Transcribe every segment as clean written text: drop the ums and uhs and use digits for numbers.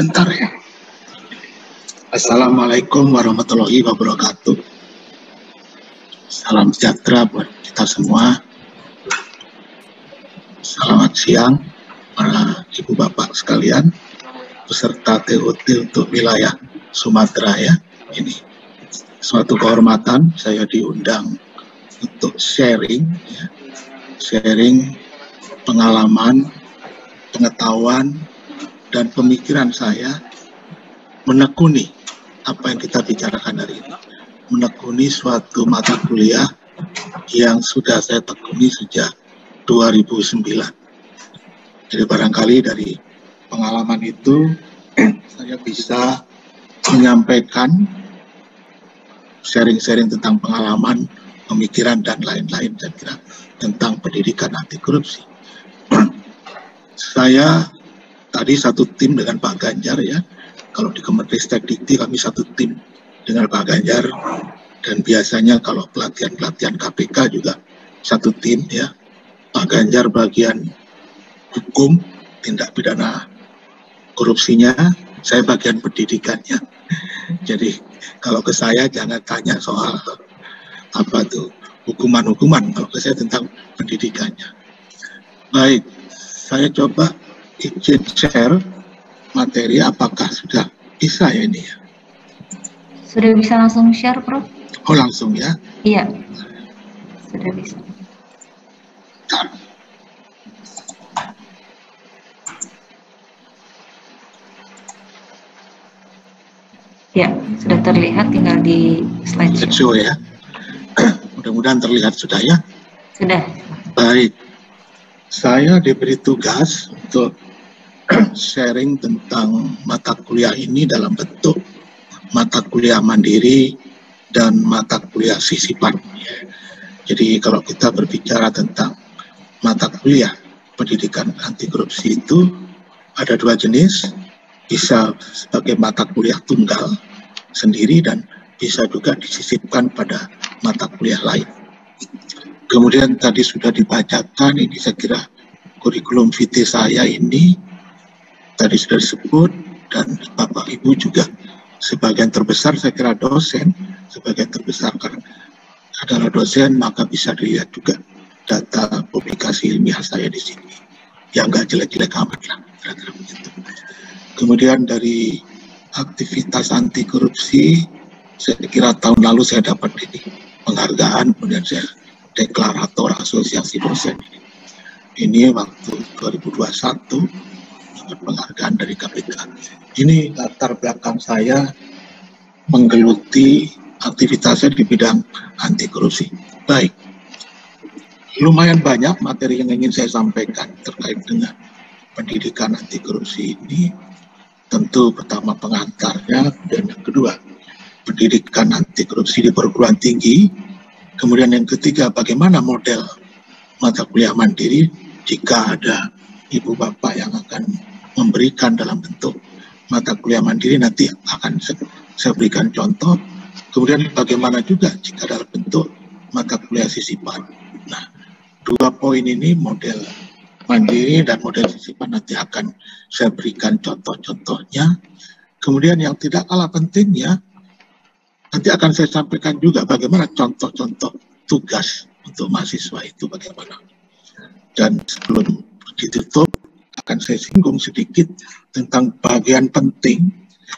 Bentar ya. Assalamualaikum warahmatullahi wabarakatuh. Salam sejahtera buat kita semua. Selamat siang para ibu bapak sekalian, peserta TOT untuk wilayah Sumatera ya. Ini suatu kehormatan saya diundang untuk sharing ya. Sharing pengalaman, pengetahuan, dan pemikiran saya menekuni apa yang kita bicarakan hari ini. Menekuni suatu mata kuliah yang sudah saya tekuni sejak 2009. Jadi barangkali dari pengalaman itu saya bisa menyampaikan sharing-sharing tentang pengalaman, pemikiran, dan lain-lain saya kira tentang pendidikan anti korupsi. Saya tadi satu tim dengan Pak Ganjar ya. Kalau di Kemenristek Dikti kami satu tim dengan Pak Ganjar, dan biasanya kalau pelatihan-pelatihan KPK juga satu tim ya. Pak Ganjar bagian hukum, tindak pidana korupsinya, saya bagian pendidikannya. Jadi kalau ke saya jangan tanya soal apa tuh hukuman-hukuman, kalau ke saya tentang pendidikannya. Baik, saya coba izin share materi, apakah sudah bisa ya ini ya? Sudah bisa langsung share, Prof? Oh langsung ya? Iya, sudah bisa. Bentar. Ya, sudah terlihat, tinggal di slideshow. Slideshow ya. Mudah-mudahan terlihat sudah ya? Sudah. Baik, saya diberi tugas untuk sharing tentang mata kuliah ini dalam bentuk mata kuliah mandiri dan mata kuliah sisipan. Jadi kalau kita berbicara tentang mata kuliah pendidikan anti korupsi itu ada dua jenis, bisa sebagai mata kuliah tunggal sendiri dan bisa juga disisipkan pada mata kuliah lain. Kemudian tadi sudah dibacakan, ini saya kira kurikulum vitae saya ini tadi sudah disebut, dan Bapak Ibu juga sebagian terbesar saya kira dosen, sebagian terbesar karena adalah dosen, maka bisa dilihat juga data publikasi ilmiah saya di sini yang nggak jelek-jelek amat lah, kira-kira begitu. Kemudian dari aktivitas anti korupsi, saya kira tahun lalu saya dapat ini penghargaan, kemudian saya deklarator asosiasi dosen ini waktu 2021 penghargaan dari KPK. Ini latar belakang saya menggeluti aktivitasnya di bidang anti korupsi. Baik, lumayan banyak materi yang ingin saya sampaikan terkait dengan pendidikan anti korupsi ini. Tentu pertama pengantarnya, dan yang kedua pendidikan anti korupsi di perguruan tinggi. Kemudian yang ketiga bagaimana model mata kuliah mandiri jika ada ibu bapak yang akan memberikan dalam bentuk mata kuliah mandiri, nanti akan saya berikan contoh. Kemudian bagaimana juga jika dalam bentuk mata kuliah sisipan. Nah, dua poin ini, model mandiri dan model sisipan, nanti akan saya berikan contoh-contohnya. Kemudian yang tidak kalah pentingnya, nanti akan saya sampaikan juga bagaimana contoh-contoh tugas untuk mahasiswa itu bagaimana. Dan sebelum ditutup, akan saya singgung sedikit tentang bagian penting,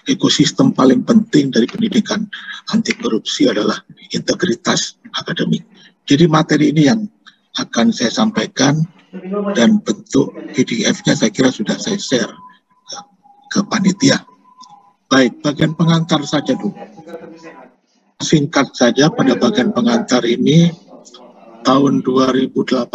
ekosistem paling penting dari pendidikan anti korupsi adalah integritas akademik. Jadi materi ini yang akan saya sampaikan, dan bentuk PDF-nya saya kira sudah saya share ke panitia. Baik, bagian pengantar saja dulu. Singkat saja, pada bagian pengantar ini, tahun 2018,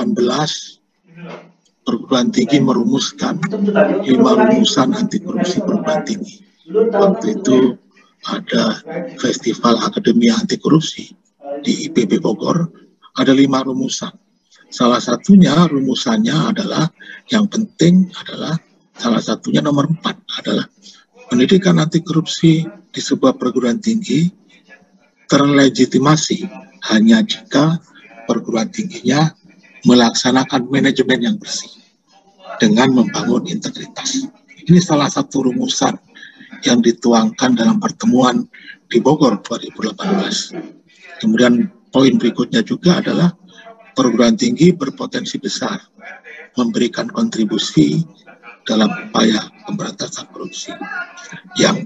perguruan tinggi merumuskan 5 rumusan anti korupsi perguruan tinggi. Waktu itu ada Festival Akademia Anti Korupsi di IPB Bogor, ada 5 rumusan. Salah satunya rumusannya adalah, yang penting adalah, salah satunya nomor 4 adalah pendidikan anti korupsi di sebuah perguruan tinggi terlegitimasi hanya jika perguruan tingginya melaksanakan manajemen yang bersih dengan membangun integritas. Ini salah satu rumusan yang dituangkan dalam pertemuan di Bogor 2018. Kemudian poin berikutnya juga adalah perguruan tinggi berpotensi besar memberikan kontribusi dalam upaya pemberantasan korupsi. Yang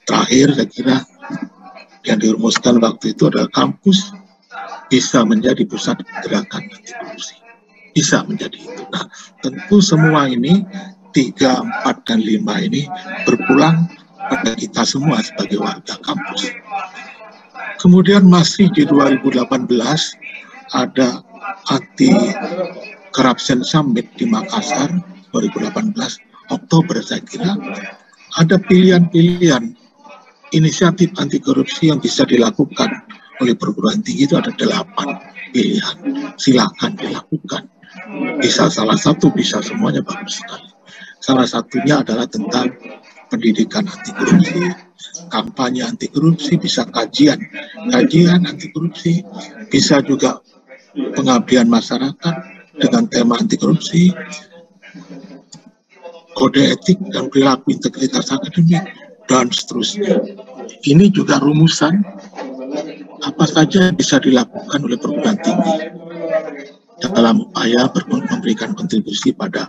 terakhir saya kira yang dirumuskan waktu itu adalah kampus bisa menjadi pusat gerakan anti korupsi. Bisa menjadi itu. Nah, tentu semua ini 3, 4, dan 5 ini berpulang pada kita semua sebagai warga kampus. Kemudian masih di 2018 ada Anti Corruption Summit di Makassar 2018 Oktober. Saya kira ada pilihan-pilihan inisiatif anti korupsi yang bisa dilakukan oleh perguruan tinggi. Itu ada 8 pilihan, silakan dilakukan. Bisa salah satu, bisa semuanya, bagus sekali. Salah satunya adalah tentang pendidikan anti korupsi, kampanye anti korupsi, bisa kajian anti korupsi, bisa juga pengabdian masyarakat dengan tema anti korupsi, kode etik dan perilaku integritas akademik, dan seterusnya. Ini juga rumusan apa saja bisa dilakukan oleh perguruan tinggi dalam upaya memberikan kontribusi pada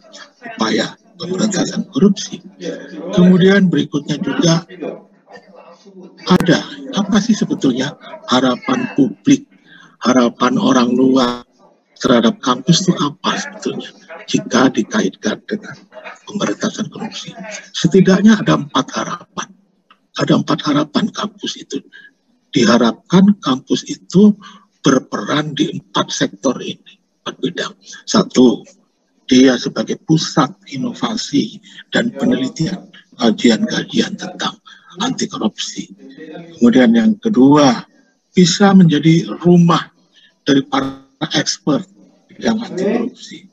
upaya pemberantasan korupsi. Kemudian berikutnya juga ada apa sih sebetulnya harapan publik, harapan orang luar terhadap kampus itu apa sebetulnya jika dikaitkan dengan pemberantasan korupsi. Setidaknya ada 4 harapan. Ada 4 harapan kampus itu. Diharapkan kampus itu berperan di 4 sektor ini, 4 bidang. 1, dia sebagai pusat inovasi dan penelitian, kajian-kajian tentang anti korupsi. Kemudian yang kedua, bisa menjadi rumah dari para expert yang anti korupsi.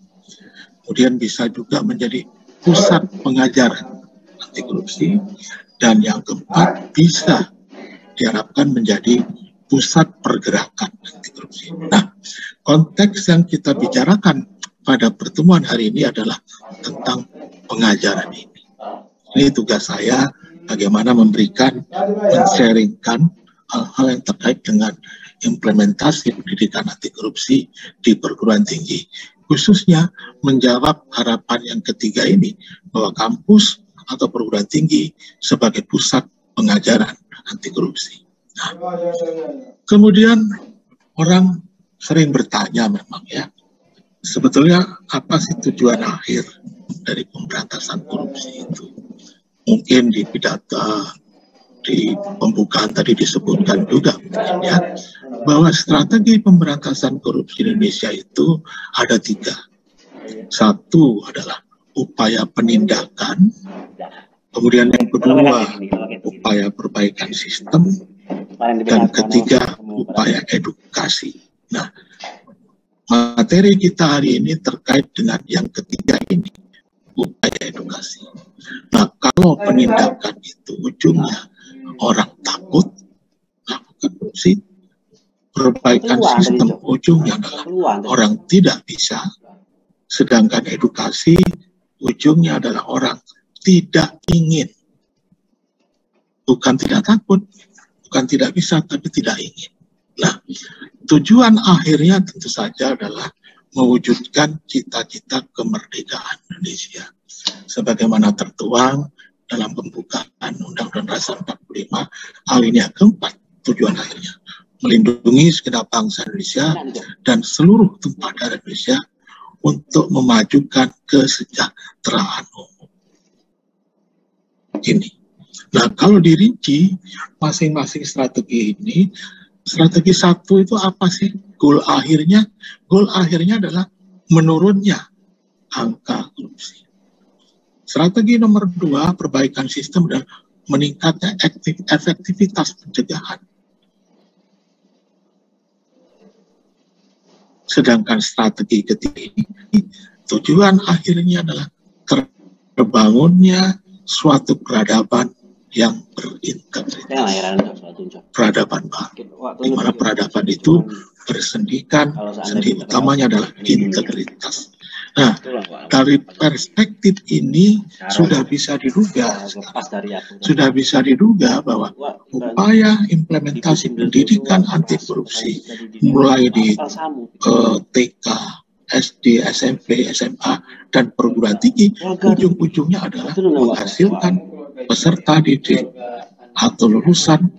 Kemudian bisa juga menjadi pusat pengajaran anti korupsi. Dan yang keempat, bisa diharapkan menjadi pusat pergerakan anti korupsi. Nah, konteks yang kita bicarakan pada pertemuan hari ini adalah tentang pengajaran ini. Ini tugas saya, bagaimana men-sharingkan hal-hal yang terkait dengan implementasi pendidikan anti korupsi di perguruan tinggi. Khususnya menjawab harapan yang ketiga ini, bahwa kampus atau perguruan tinggi sebagai pusat pengajaran anti korupsi. Nah, kemudian orang sering bertanya memang ya, sebetulnya apa sih tujuan akhir dari pemberantasan korupsi itu? Mungkin di pidato, di pembukaan tadi disebutkan juga mungkin ya, bahwa strategi pemberantasan korupsi Indonesia itu ada 3. 1 adalah upaya penindakan, kemudian yang kedua upaya perbaikan sistem, dan ketiga upaya edukasi. Nah, materi kita hari ini terkait dengan yang ketiga ini, upaya edukasi. Nah, kalau penindakan itu ujungnya orang takut melakukan korupsi, perbaikan sistem ujungnya adalah orang tidak bisa, sedangkan edukasi ujungnya adalah orang tidak ingin. Bukan tidak takut, bukan tidak bisa, tapi tidak ingin. Nah, tujuan akhirnya tentu saja adalah mewujudkan cita-cita kemerdekaan Indonesia. Sebagaimana tertuang dalam pembukaan Undang-Undang Dasar 45, alinea keempat, tujuan akhirnya melindungi segenap bangsa Indonesia dan seluruh tumpah darah Indonesia untuk memajukan kesejahteraan umum. Ini. Nah, kalau dirinci masing-masing strategi ini, strategi 1 itu apa sih? Goal akhirnya adalah menurunnya angka korupsi. Strategi nomor 2, perbaikan sistem dan meningkatnya efektivitas pencegahan. Sedangkan strategi ketiga ini, tujuan akhirnya adalah terbangunnya suatu peradaban yang berintegritas. Peradaban baru. Di mana peradaban itu bersendikan, sendi utamanya adalah integritas. Nah, dari perspektif ini sudah bisa diduga bahwa upaya implementasi pendidikan anti korupsi mulai di TK, SD, SMP, SMA, dan perguruan tinggi, ujung-ujungnya adalah menghasilkan peserta didik atau lulusan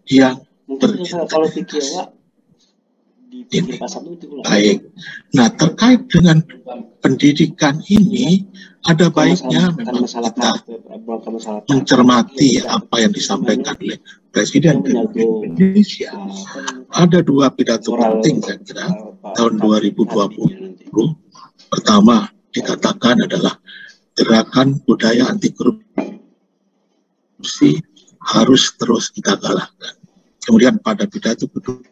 yang berintegritas. Ini baik. Nah, terkait dengan pendidikan ini, ada baiknya memang kita mencermati apa yang disampaikan oleh Presiden Republik Indonesia. Ada dua pidato penting saya kira tahun 2020. Pertama dikatakan adalah gerakan budaya anti korupsi harus terus kita galakkan. Kemudian pada pidato kedua,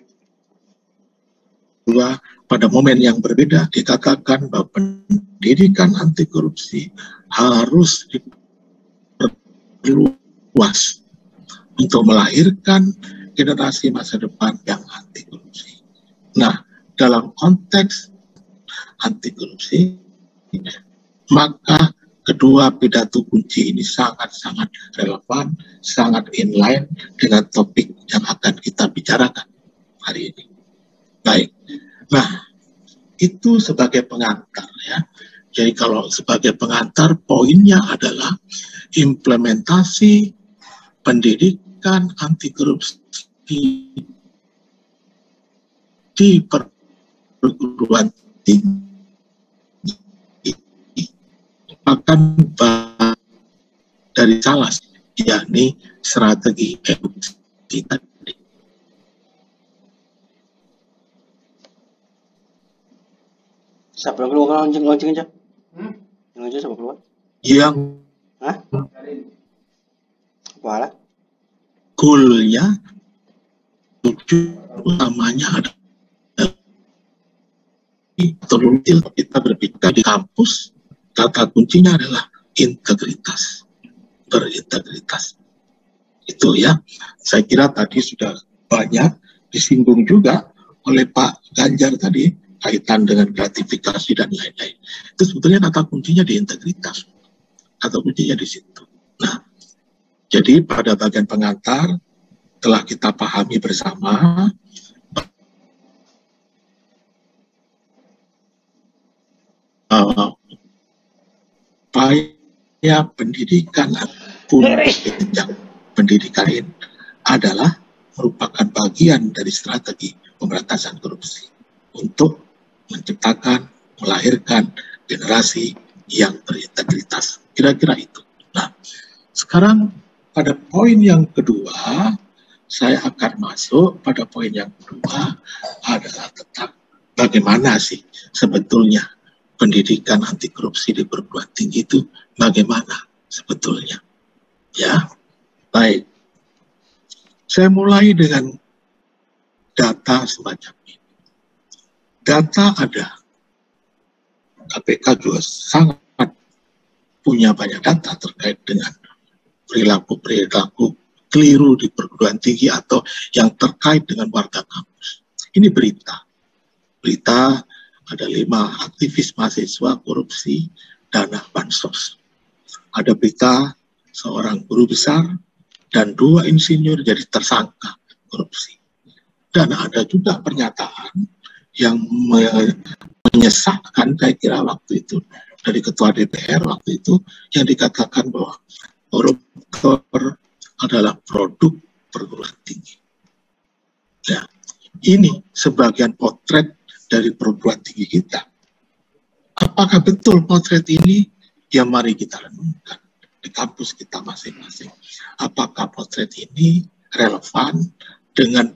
pada momen yang berbeda dikatakan bahwa pendidikan anti korupsi harus diperluas untuk melahirkan generasi masa depan yang anti korupsi. Nah, dalam konteks anti korupsi, maka kedua pidato kunci ini sangat-sangat relevan, sangat inline dengan topik yang akan kita bicarakan hari ini. Baik, nah itu sebagai pengantar ya. Jadi kalau sebagai pengantar poinnya adalah implementasi pendidikan anti korupsi di perguruan tinggi akan dari salah, yakni strategi edukasi tadi. Siapa yang keluar lonceng aja? Yang aja siapa keluar? Yang Apa? goalnya, tujuan utamanya adalah terluntil kita berbicara di kampus. Kata kuncinya adalah integritas, berintegritas. Itu ya, saya kira tadi sudah banyak disinggung juga oleh Pak Ganjar tadi, kaitan dengan gratifikasi dan lain-lain. Itu sebetulnya kata kuncinya di integritas. Kata kuncinya di situ. Nah, jadi pada bagian pengantar telah kita pahami bersama upaya pendidikan pun pendidikan ini adalah merupakan bagian dari strategi pemberantasan korupsi untuk menciptakan, melahirkan generasi yang berintegritas. Kira-kira itu. Nah, sekarang pada poin yang kedua, saya akan masuk pada poin yang kedua adalah tentang bagaimana sih sebetulnya pendidikan anti korupsi di perguruan tinggi itu bagaimana sebetulnya. Ya, baik. Saya mulai dengan data semacam ini. Data ada. KPK juga sangat punya banyak data terkait dengan perilaku-perilaku keliru di perguruan tinggi atau yang terkait dengan warga kampus. Ini berita. Berita ada 5 aktivis mahasiswa korupsi dana bansos. Ada berita seorang guru besar dan 2 insinyur jadi tersangka korupsi. Dan ada juga pernyataan yang menyesakkan saya kira waktu itu dari Ketua DPR waktu itu yang dikatakan bahwa koruptor adalah produk perguruan tinggi. Ya, ini sebagian potret dari perguruan tinggi kita. Apakah betul potret ini? Ya mari kita renungkan di kampus kita masing-masing. Apakah potret ini relevan dengan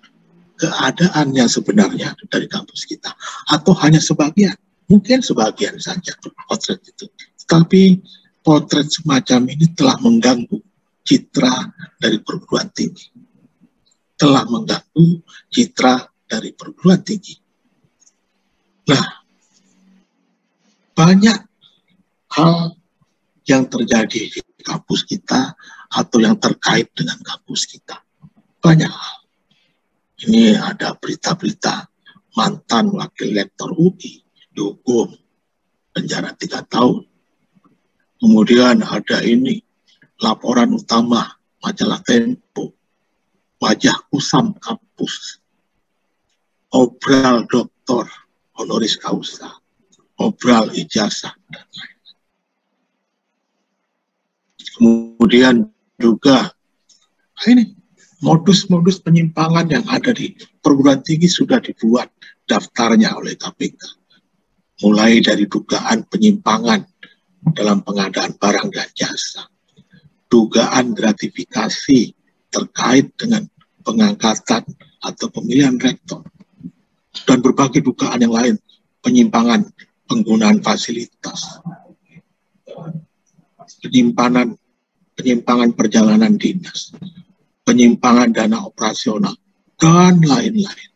keadaan yang sebenarnya dari kampus kita? Atau hanya sebagian? Mungkin sebagian saja potret itu. Tapi potret semacam ini telah mengganggu citra dari perguruan tinggi. Telah mengganggu citra dari perguruan tinggi. Nah, banyak hal yang terjadi di kampus kita atau yang terkait dengan kampus kita. Banyak hal. Ini ada berita-berita mantan wakil rektor UI, dihukum penjara 3 tahun. Kemudian ada ini, laporan utama majalah Tempo, wajah kusam kampus, obral doktor honoris causa, obral ijazah, dan lain. Kemudian juga ini modus-modus penyimpangan yang ada di perguruan tinggi sudah dibuat daftarnya oleh KPK. Mulai dari dugaan penyimpangan dalam pengadaan barang dan jasa, dugaan gratifikasi terkait dengan pengangkatan atau pemilihan rektor, dan berbagai dugaan yang lain, penyimpangan penggunaan fasilitas, penyimpangan perjalanan dinas, penyimpangan dana operasional, dan lain-lain.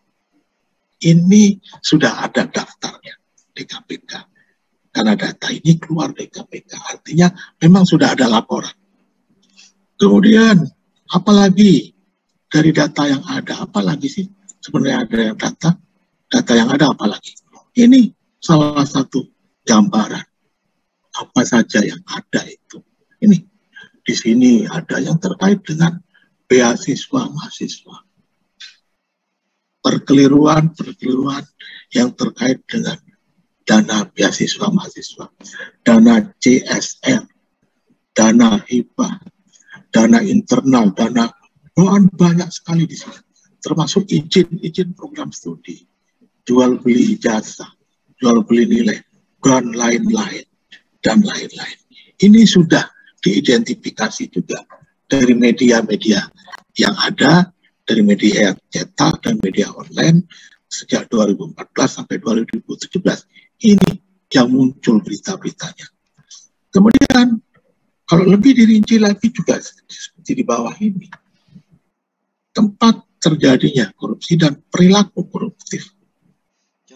Ini sudah ada daftarnya di KPK. Karena data ini keluar dari KPK, artinya memang sudah ada laporan. Kemudian, apalagi dari data yang ada, apalagi sih sebenarnya ada yang data yang ada apalagi. Ini salah satu gambaran apa saja yang ada itu. Ini di sini ada yang terkait dengan beasiswa mahasiswa, perkeliruan yang terkait dengan dana beasiswa mahasiswa, dana CSR, dana hibah, dana internal, dana banyak sekali di sini, termasuk izin program studi, jual beli ijazah, jual beli nilai, dan lain-lain. Ini sudah diidentifikasi juga dari media-media yang ada, dari media cetak dan media online sejak 2014 sampai 2017. Ini yang muncul berita-beritanya. Kemudian kalau lebih dirinci lagi juga seperti di bawah ini, tempat terjadinya korupsi dan perilaku koruptif.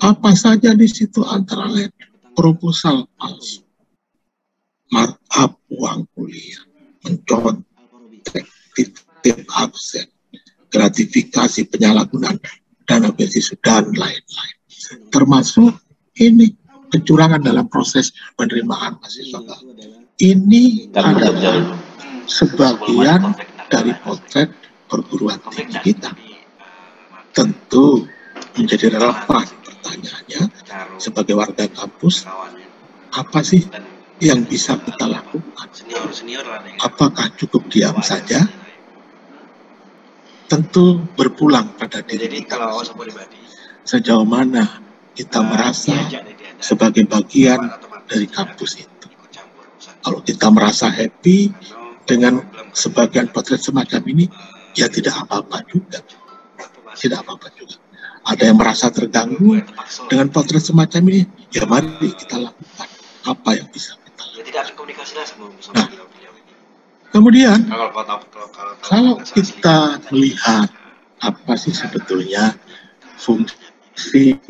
Apa saja di situ antara lain proposal palsu, markup uang kuliah, mencontek titip absen, gratifikasi penyalahgunaan dana beasiswa dan lain-lain. Termasuk ini kecurangan dalam proses penerimaan mahasiswa. Ini adalah sebagian dari potret perguruan tinggi kita. Tentu menjadi relevan pertanyaannya sebagai warga kampus, apa sih yang bisa kita lakukan? Apakah cukup diam saja? Tentu berpulang pada diri kita. Sejauh mana kita merasa sebagai bagian dari kampus itu. Kalau kita merasa happy dengan sebagian potret semacam ini, ya tidak apa-apa juga. Tidak apa-apa juga. Ada yang merasa terganggu dengan potret semacam ini, ya mari kita lakukan apa yang bisa kita lakukan. Nah, kemudian kalau kita melihat apa sih sebetulnya fungsi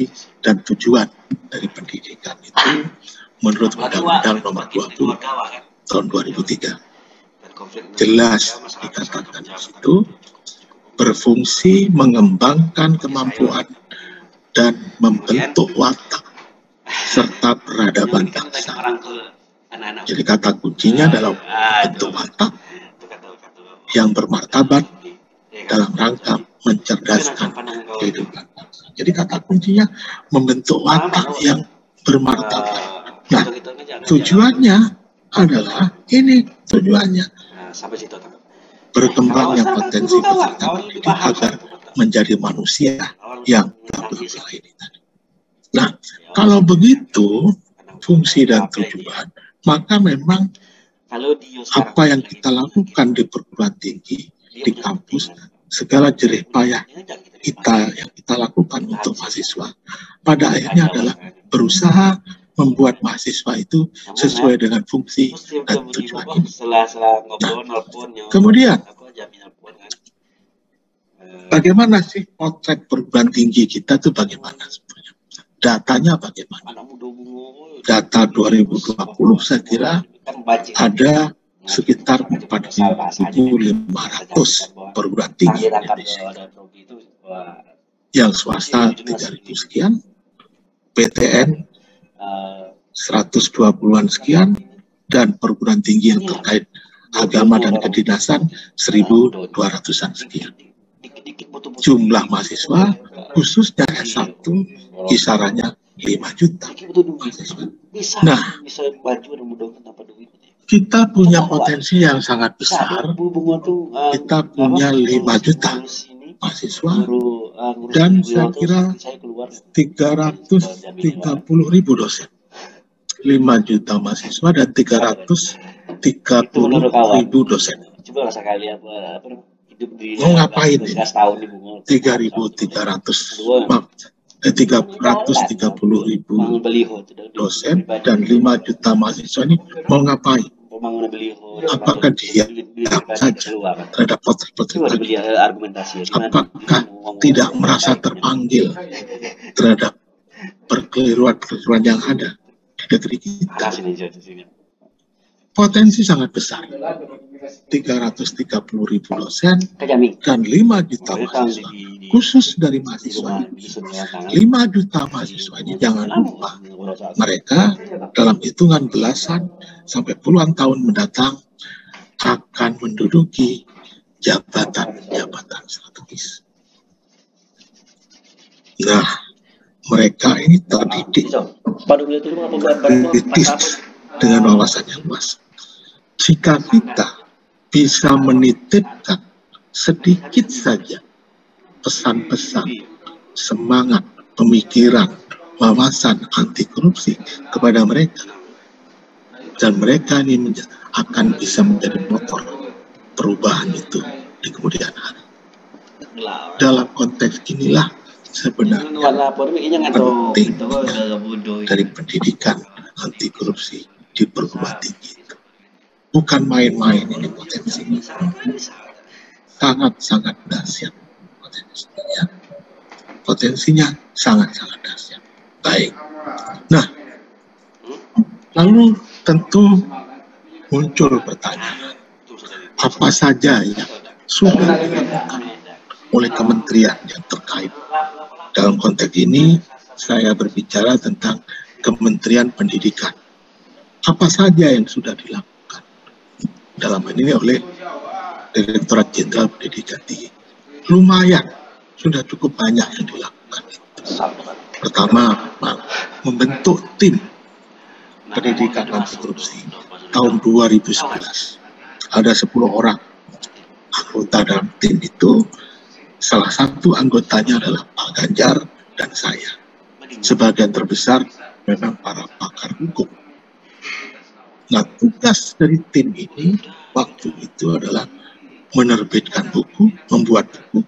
dan tujuan dari pendidikan itu menurut Undang-Undang Nomor 20 tahun 2003 jelas dikatakan di situ berfungsi mengembangkan kemampuan dan membentuk watak serta peradaban bangsa. Jadi kata kuncinya adalah bentuk watak yang bermartabat dalam rangka mencerdaskan kehidupan bangsa. Jadi kata kuncinya membentuk watak yang bermartabat. Nah, tujuannya adalah ini tujuannya berkembangnya potensi peserta pendidik agar menjadi manusia yang berbangsa ini. Nah, kalau begitu fungsi dan tujuan, maka memang apa yang kita lakukan di perguruan tinggi, di kampus, segala jerih payah yang kita lakukan untuk mahasiswa, pada akhirnya adalah berusaha membuat mahasiswa itu sesuai dengan fungsi dan tujuan ini. Nah, kemudian bagaimana sih potret perguruan tinggi kita itu bagaimana sebetulnya? Datanya bagaimana? Data 2020 saya kira ada sekitar 4.500 perguruan tinggi di Indonesia. Yang swasta 3.000 sekian, PTN 120-an sekian, dan perguruan tinggi yang terkait agama dan kedinasan 1.200-an sekian. Jumlah mahasiswa khususnya S1 kisarannya 5 juta mahasiswa. Nah, kita punya potensi yang sangat besar. Kita punya 5 juta mahasiswa dan saya kira 330.000 dosen. 5 juta mahasiswa dan 330.000 dosen. Mau ngapain ini? 330.000 dosen dan 5 juta mahasiswa ini mau ngapain? Apakah dia saja terhadap potret-potret tadi? Apakah tidak merasa terpanggil terhadap perkeliruan-perkeliruan yang ada di negeri kita? Potensi sangat besar. 330.000 dosen dan 5 juta mahasiswa. Khusus dari mahasiswa, 5 juta mahasiswa ini jangan lupa, mereka dalam hitungan belasan sampai puluhan tahun mendatang akan menduduki jabatan-jabatan strategis. Nah, mereka ini terdidik kritis dengan wawasan yang luas. Jika kita bisa menitipkan sedikit saja pesan-pesan, semangat, pemikiran, wawasan anti korupsi kepada mereka, dan mereka ini akan bisa menjadi motor perubahan itu di kemudian hari. Dalam konteks inilah sebenarnya penting dari pendidikan anti korupsi di perguruan tinggi itu. Bukan main-main ini potensinya. Sangat-sangat dahsyat potensinya. Potensinya sangat-sangat dahsyat. Baik. Nah, lalu tentu muncul pertanyaan. Apa saja yang sudah dilakukan oleh kementerian yang terkait? Dalam konteks ini, saya berbicara tentang Kementerian Pendidikan. Apa saja yang sudah dilakukan dalam hal ini oleh Direktorat Jenderal Pendidikan Tinggi? Lumayan, sudah cukup banyak yang dilakukan. Pertama, membentuk tim pendidikan anti korupsi tahun 2011. Ada 10 orang anggota dalam tim itu. Salah satu anggotanya adalah Pak Ganjar dan saya. Sebagian terbesar memang para pakar hukum. Nah, tugas dari tim ini waktu itu adalah menerbitkan buku, membuat buku,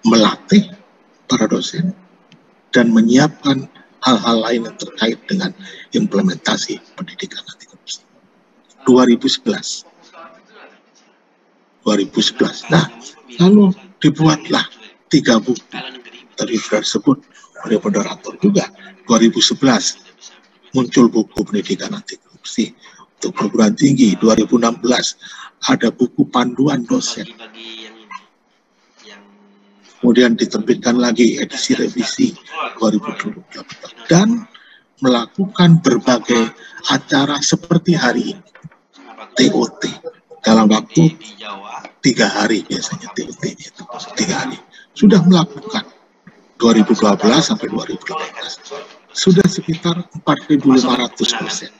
melatih para dosen, dan menyiapkan hal-hal lain yang terkait dengan implementasi pendidikan anti korupsi. 2011. Nah, lalu dibuatlah 3 buku. Tadi sudah disebut oleh moderator juga. 2011 muncul buku pendidikan anti korupsi untuk perguruan tinggi. 2016 ada buku panduan dosen. Kemudian diterbitkan lagi edisi revisi 2020 dan melakukan berbagai acara seperti hari ini. TOT dalam waktu 3 hari biasanya TOT itu 3 hari. Sudah melakukan 2012 sampai 2018 sudah sekitar 4.500 dosen.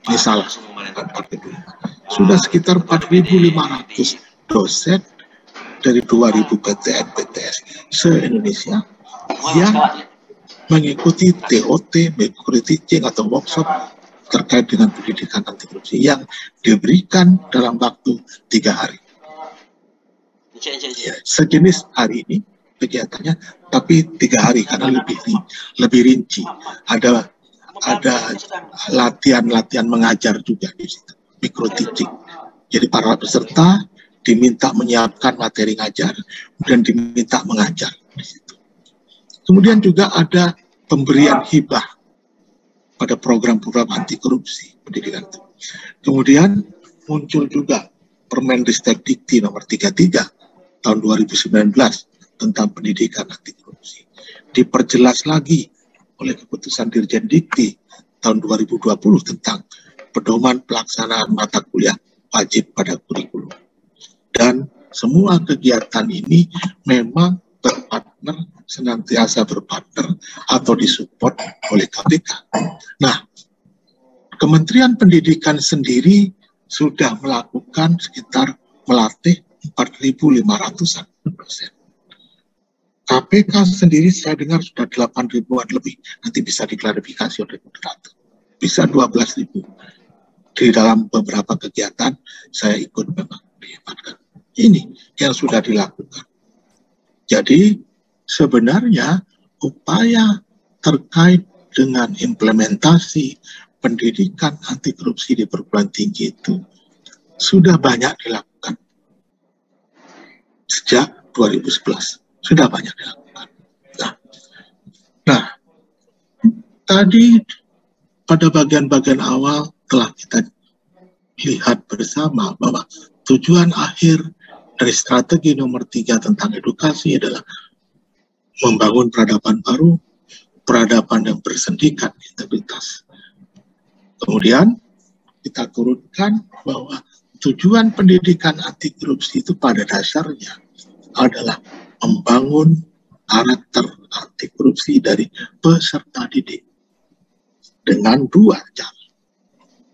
Ini salah, 4.500. Sudah sekitar 4.500 dosen dari 2.000 PTN PTS se-Indonesia yang mengikuti TOT, mengikuti teaching atau workshop terkait dengan pendidikan anti korupsi yang diberikan dalam waktu 3 hari. Ya, sejenis hari ini kegiatannya, tapi 3 hari karena lebih rinci. Ada latihan mengajar juga di situ, micro teaching. Jadi para peserta diminta menyiapkan materi ngajar dan diminta mengajar di situ. Kemudian juga ada pemberian hibah pada program-program anti korupsi pendidikan itu. Kemudian muncul juga Permendikbud nomor 33 tahun 2019 tentang pendidikan anti korupsi. korupsi. Diperjelas lagi oleh keputusan Dirjen Dikti tahun 2020 tentang pedoman pelaksanaan mata kuliah wajib pada kurikulum. Dan semua kegiatan ini memang berpartner, senantiasa berpartner atau disupport oleh KPK. Nah, Kementerian Pendidikan sendiri sudah melakukan sekitar melatih 4.500-an dosen. KPK sendiri saya dengar sudah 8.000-an lebih. Nanti bisa diklarifikasi oleh moderator. Bisa 12.000. Di dalam beberapa kegiatan saya ikut memang dilibatkan. Ini yang sudah dilakukan. Jadi sebenarnya upaya terkait dengan implementasi pendidikan anti korupsi di perguruan tinggi itu sudah banyak dilakukan. Sejak 2011 sudah banyak dilakukan. Nah, tadi pada bagian-bagian awal telah kita lihat bersama bahwa tujuan akhir dari strategi nomor 3 tentang edukasi adalah membangun peradaban baru, peradaban yang bersindikat integritas. Kemudian kita turunkan bahwa tujuan pendidikan anti korupsi itu pada dasarnya adalah membangun karakter anti korupsi dari peserta didik dengan 2 cara.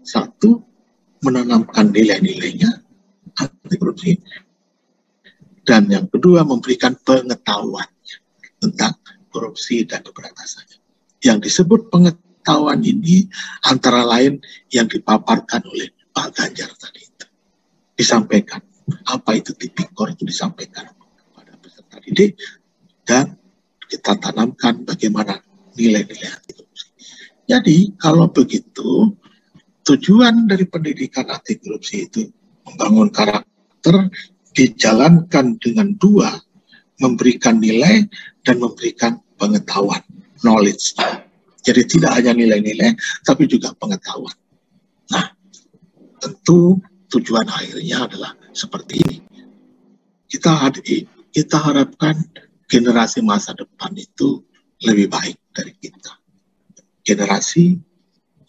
1, menanamkan nilai-nilainya anti korupsi, dan yang kedua memberikan pengetahuan tentang korupsi dan keberantasannya. Yang disebut pengetahuan ini antara lain yang dipaparkan oleh Pak Ganjar tadi itu. Disampaikan apa itu tipikor, itu disampaikan pada peserta didik, dan kita tanamkan bagaimana nilai-nilai anti korupsi. Jadi kalau begitu, tujuan dari pendidikan anti korupsi itu membangun karakter, dijalankan dengan 2, memberikan nilai dan memberikan pengetahuan, knowledge. Jadi tidak hanya nilai-nilai, tapi juga pengetahuan. Nah, tentu tujuan akhirnya adalah seperti ini. Kita harapkan generasi masa depan itu lebih baik dari kita. Generasi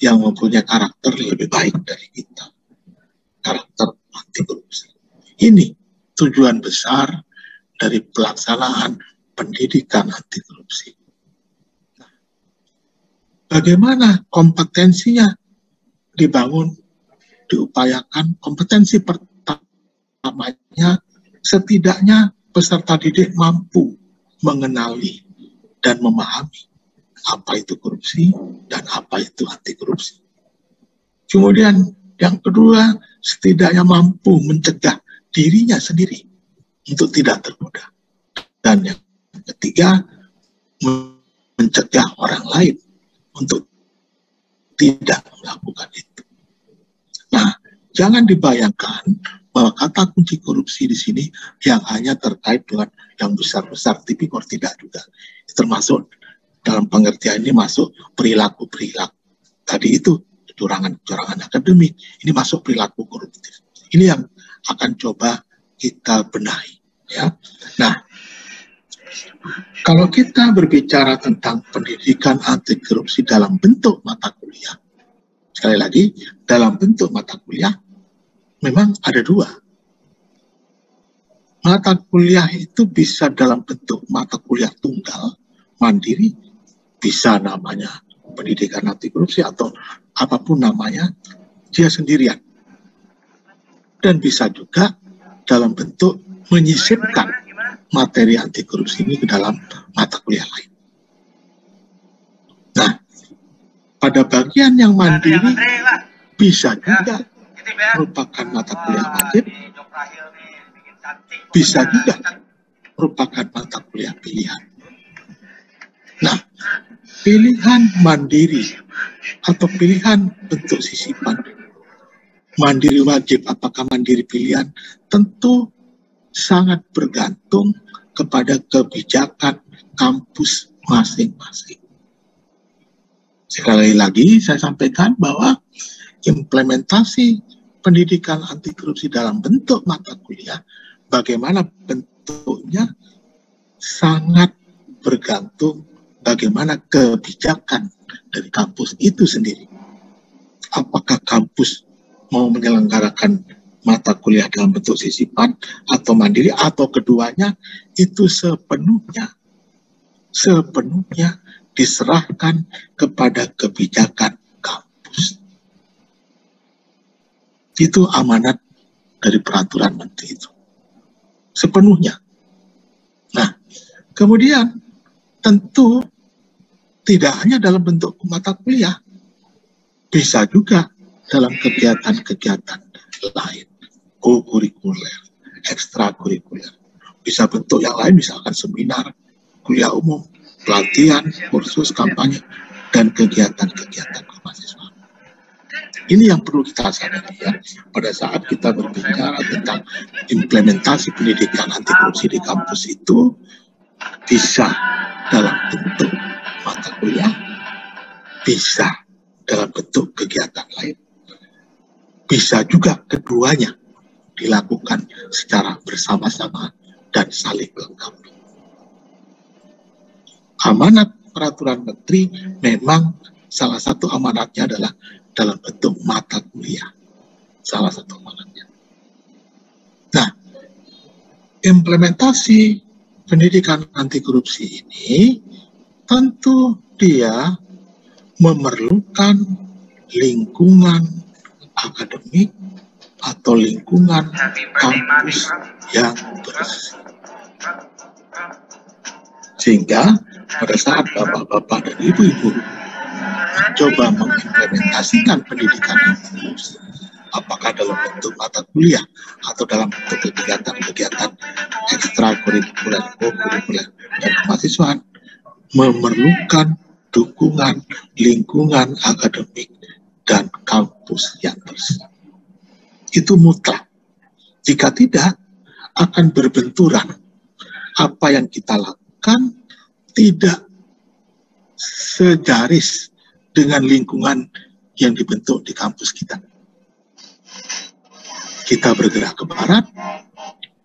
yang mempunyai karakter lebih baik dari kita. Karakter anti korupsi. Ini tujuan besar dari pelaksanaan pendidikan anti korupsi. Nah, bagaimana kompetensinya dibangun, diupayakan? Kompetensi pertamanya, setidaknya peserta didik mampu mengenali dan memahami apa itu korupsi dan apa itu anti korupsi. Kemudian yang kedua, setidaknya mampu mencegah dirinya sendiri untuk tidak tergoda. Dan yang ketiga, mencegah orang lain untuk tidak melakukan itu. Nah, jangan dibayangkan bahwa kata kunci korupsi di sini yang hanya terkait dengan yang besar-besar, tipikor, tidak juga. Termasuk dalam pengertian ini masuk perilaku-perilaku. Tadi itu kecurangan akademik, ini masuk perilaku koruptif. Ini yang akan coba kita benahi. Ya. Nah, kalau kita berbicara tentang pendidikan anti korupsi dalam bentuk mata kuliah, sekali lagi, dalam bentuk mata kuliah, memang ada 2. Mata kuliah itu bisa dalam bentuk mata kuliah tunggal, mandiri, bisa namanya pendidikan anti korupsi atau apapun namanya, dia sendirian. Dan bisa juga dalam bentuk menyisipkan materi anti korupsi ini ke dalam mata kuliah lain. Nah, pada bagian yang mandiri bisa juga merupakan mata kuliah wajib, bisa juga merupakan mata kuliah pilihan. Nah, pilihan mandiri atau pilihan bentuk sisipan, mandiri wajib apakah mandiri pilihan, tentu sangat bergantung kepada kebijakan kampus masing-masing. Sekali lagi saya sampaikan bahwa implementasi pendidikan anti korupsi dalam bentuk mata kuliah, bagaimana bentuknya sangat bergantung bagaimana kebijakan dari kampus itu sendiri. Apakah kampus mau menyelenggarakan mata kuliah dalam bentuk sisipan atau mandiri atau keduanya, itu sepenuhnya diserahkan kepada kebijakan kampus. Itu amanat dari peraturan menteri itu. Sepenuhnya. Nah, kemudian tentu tidak hanya dalam bentuk mata kuliah, bisa juga dalam kegiatan-kegiatan lain, kurikuler, ekstrakurikuler. Bisa bentuk yang lain, misalkan seminar, kuliah umum, pelatihan, kursus, kampanye, dan kegiatan-kegiatan kemahasiswaan. Ini yang perlu kita sadari ya, pada saat kita berbicara tentang implementasi pendidikan anti korupsi di kampus itu bisa dalam bentuk mata kuliah, bisa dalam bentuk kegiatan lain, bisa juga keduanya dilakukan secara bersama-sama dan saling melengkapi. Amanat peraturan menteri memang salah satu amanatnya adalah dalam bentuk mata kuliah. Salah satu amanatnya. Nah, implementasi pendidikan anti korupsi ini tentu dia memerlukan lingkungan akademik atau lingkungan kampus yang bersih. Sehingga pada saat bapak-bapak dan ibu-ibu mencoba mengimplementasikan pendidikan anti korupsi, apakah dalam bentuk mata kuliah atau dalam bentuk kegiatan-kegiatan ekstrakurikuler, kurikuler, dan kemahasiswaan, memerlukan dukungan lingkungan akademik dan kampus yang bersih. Itu mutlak. Jika tidak, akan berbenturan. Apa yang kita lakukan tidak sejaris dengan lingkungan yang dibentuk di kampus kita. Kita bergerak ke barat,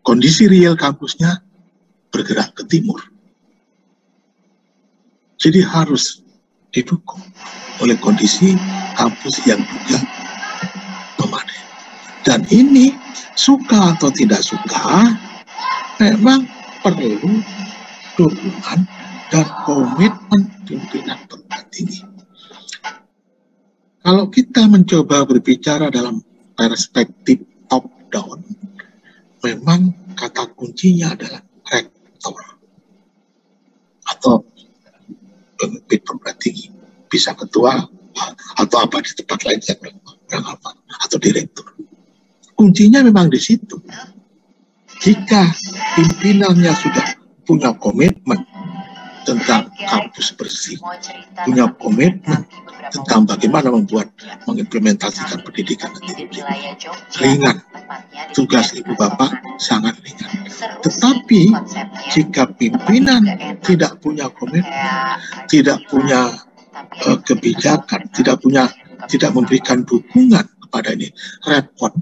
kondisi real kampusnya bergerak ke timur. Jadi harus didukung oleh kondisi kampus yang juga memadai. Dan ini suka atau tidak suka, memang perlu dukungan dan komitmen pimpinan perguruan tinggi. Kalau kita mencoba berbicara dalam perspektif top down, memang kata kuncinya adalah rektor atau pemimpin perguruan tinggi, bisa ketua atau apa di tempat lain yang apa, atau direktur. Kuncinya memang di situ. Jika pimpinannya sudah punya komitmen tentang kampus bersih, punya komitmen tentang bagaimana mengimplementasikan pendidikan anti korupsi, ringan. Tugas ibu bapak sangat ringan. Tetapi jika pimpinan tidak punya komitmen, tidak punya kebijakan, tidak memberikan dukungan kepada ini, repot.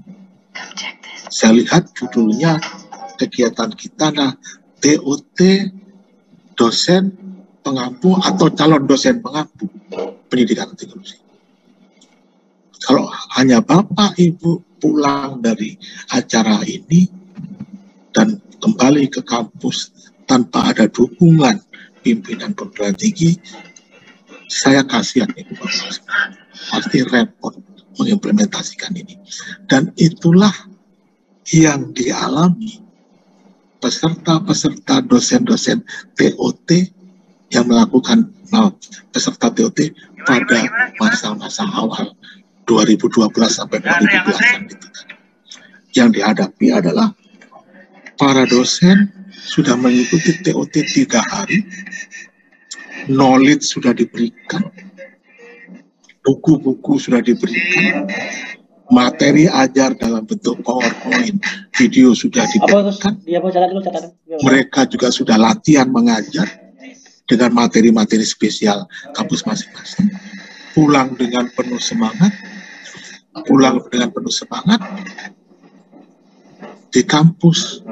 Saya lihat judulnya kegiatan kita TOT dosen pengampu atau calon dosen pengampu pendidikan anti korupsi. Kalau hanya bapak ibu pulang dari acara ini dan kembali ke kampus tanpa ada dukungan pimpinan perguruan tinggi, saya kasihan ibu bapak, pasti repot mengimplementasikan ini. Dan itulah yang dialami peserta-peserta dosen-dosen TOT yang melakukan peserta TOT pada masa-masa awal 2012 sampai 2012 itu tadi. Yang dihadapi adalah para dosen sudah mengikuti TOT 3 hari, knowledge sudah diberikan, buku-buku sudah diberikan, materi ajar dalam bentuk PowerPoint, video sudah diberikan. Mereka juga sudah latihan mengajar dengan materi-materi spesial kampus masing-masing. Pulang dengan penuh semangat, di kampus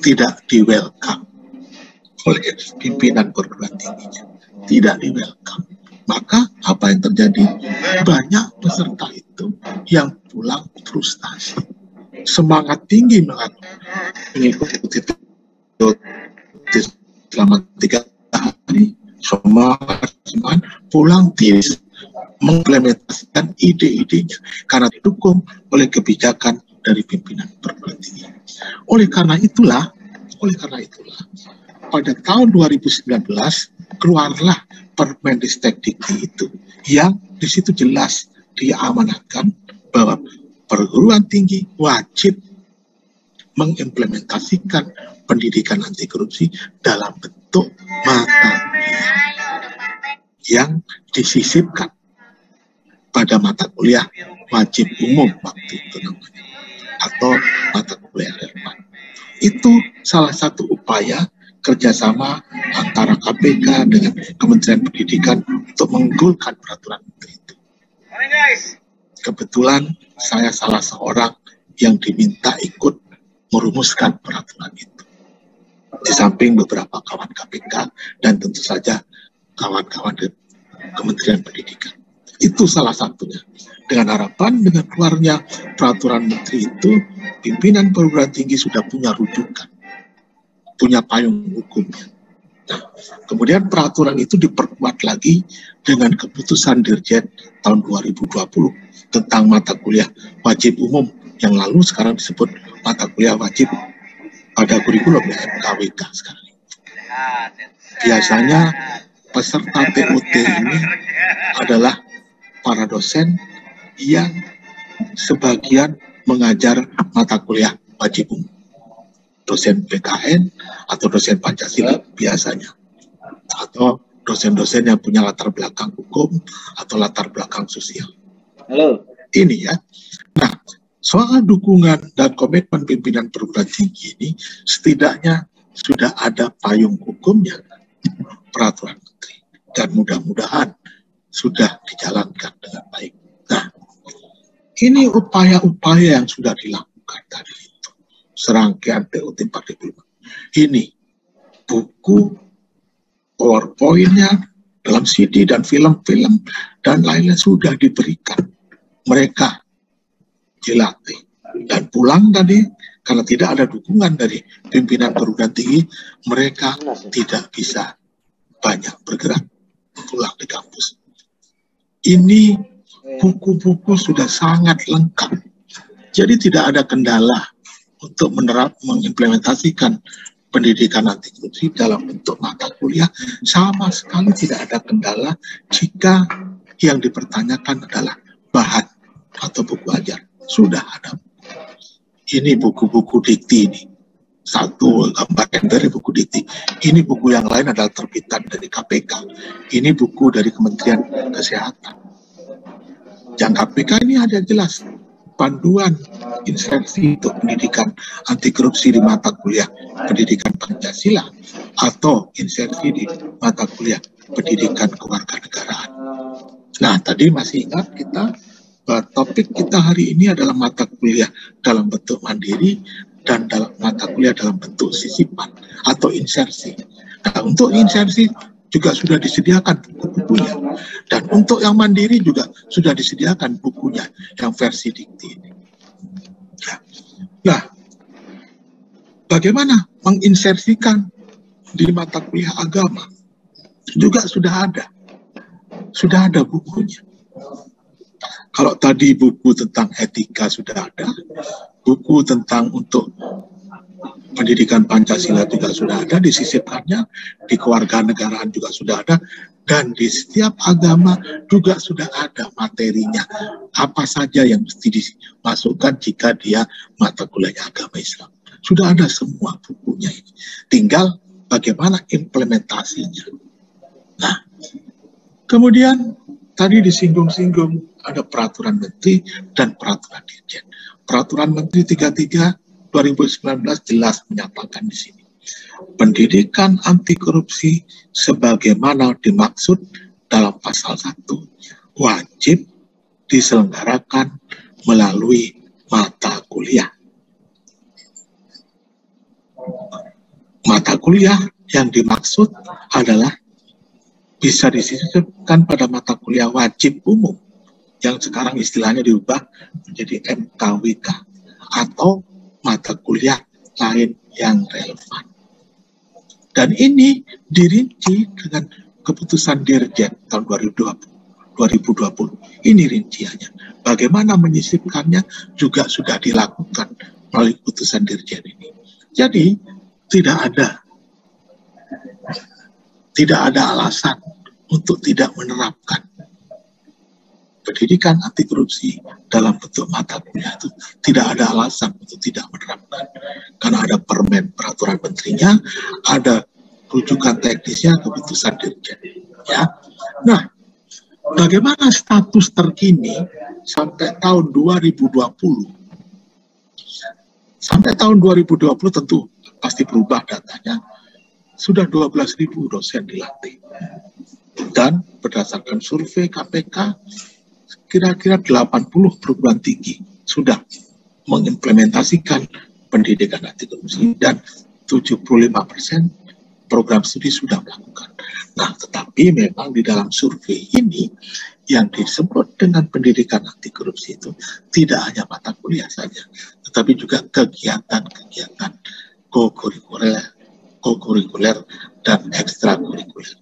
tidak di welcome, oleh pimpinan perguruan tingginya. Tidak di welcome. Maka apa yang terjadi? Banyak peserta itu yang pulang frustasi. Semangat tinggi mengikuti selama 3 hari, semangat pulang tidak mengimplementasikan ide-idenya karena didukung oleh kebijakan dari pimpinan perguruan tinggi. Oleh karena itulah pada tahun 2019 keluarlah Permendikbud itu yang di situ jelas diamanatkan bahwa perguruan tinggi wajib mengimplementasikan pendidikan anti korupsi dalam bentuk mata kuliah yang disisipkan pada mata kuliah wajib umum waktu itu namanya, atau mata kuliah relevan. Itu salah satu upaya kerjasama antara KPK dengan Kementerian Pendidikan untuk menggulkan peraturan menteri itu. Kebetulan saya salah seorang yang diminta ikut merumuskan peraturan itu. Di samping beberapa kawan KPK dan tentu saja kawan-kawan dari Kementerian Pendidikan. Itu salah satunya. Dengan harapan dengan keluarnya peraturan menteri itu, pimpinan perguruan tinggi sudah punya rujukan, punya payung hukumnya. Nah, kemudian peraturan itu diperkuat lagi dengan keputusan Dirjen tahun 2020 tentang mata kuliah wajib umum yang lalu sekarang disebut mata kuliah wajib pada kurikulum ya, MKWK sekarang. Biasanya peserta TUT ini adalah para dosen yang sebagian mengajar mata kuliah wajib umum. Dosen PKN atau dosen Pancasila biasanya, atau dosen-dosen yang punya latar belakang hukum atau latar belakang sosial. Halo. Ini ya. Nah, soal dukungan dan komitmen pimpinan perguruan tinggi ini setidaknya sudah ada payung hukumnya, peraturan menteri, dan mudah-mudahan sudah dijalankan dengan baik. Nah, ini upaya-upaya yang sudah dilakukan tadi. Serangkaian TUT 45. Ini buku, PowerPoint-nya dalam CD dan film-film dan lainnya sudah diberikan. Mereka dilatih dan pulang tadi karena tidak ada dukungan dari pimpinan perguruan tinggi, mereka tidak bisa banyak bergerak pulang di kampus. Ini buku-buku sudah sangat lengkap. Jadi tidak ada kendala untuk mengimplementasikan pendidikan anti korupsi dalam bentuk mata kuliah. Sama sekali tidak ada kendala jika yang dipertanyakan adalah bahan atau buku ajar. Sudah ada. Ini buku-buku dikti ini. Satu gambar dari buku dikti. Ini buku yang lain adalah terbitan dari KPK. Ini buku dari Kementerian Kesehatan. Yang KPK ini ada jelas panduan insersi untuk pendidikan anti korupsi di mata kuliah pendidikan Pancasila atau insersi di mata kuliah pendidikan kewarganegaraan. Nah, tadi masih ingat kita bahwa topik kita hari ini adalah mata kuliah dalam bentuk mandiri dan dalam mata kuliah dalam bentuk sisipan atau insersi. Nah, untuk insersi juga sudah disediakan buku-bukunya. Dan untuk yang mandiri juga sudah disediakan bukunya yang versi dikti ini. Nah, bagaimana menginsersikan di mata kuliah agama? Juga sudah ada. Sudah ada bukunya. Kalau tadi buku tentang etika sudah ada, buku tentang untuk pendidikan Pancasila juga sudah ada, disisipkannya, di kewarganegaraan juga sudah ada, dan di setiap agama juga sudah ada materinya. Apa saja yang mesti dimasukkan jika dia mata kuliahnya agama Islam. Sudah ada semua bukunya ini. Tinggal bagaimana implementasinya. Nah, kemudian tadi disinggung-singgung ada peraturan menteri dan peraturan dirjen. Peraturan menteri 33 2019 jelas menyatakan di sini. Pendidikan anti korupsi sebagaimana dimaksud dalam pasal 1 wajib diselenggarakan melalui mata kuliah. Mata kuliah yang dimaksud adalah bisa disisipkan pada mata kuliah wajib umum yang sekarang istilahnya diubah menjadi MKWK atau mata kuliah lain yang relevan. Dan ini dirinci dengan keputusan Dirjen tahun 2020. Ini rinciannya. Bagaimana menyisipkannya juga sudah dilakukan melalui keputusan Dirjen ini. Jadi tidak ada alasan untuk tidak menerapkan pendidikan anti korupsi dalam bentuk mata kuliah. Itu tidak ada alasan untuk tidak menerapkan, karena ada permen peraturan menterinya, ada rujukan teknisnya, keputusan Dirjen. Ya, nah, bagaimana status terkini sampai tahun 2020? Sampai tahun 2020 tentu pasti berubah datanya. Sudah 12.000 dosen dilatih. Dan berdasarkan survei KPK, kira-kira 80 perguruan tinggi sudah mengimplementasikan pendidikan anti korupsi dan 75% program studi sudah melakukan. Nah, tetapi memang di dalam survei ini yang disebut dengan pendidikan anti korupsi itu tidak hanya mata kuliah saja, tetapi juga kegiatan-kegiatan kokurikuler dan ekstrakurikuler.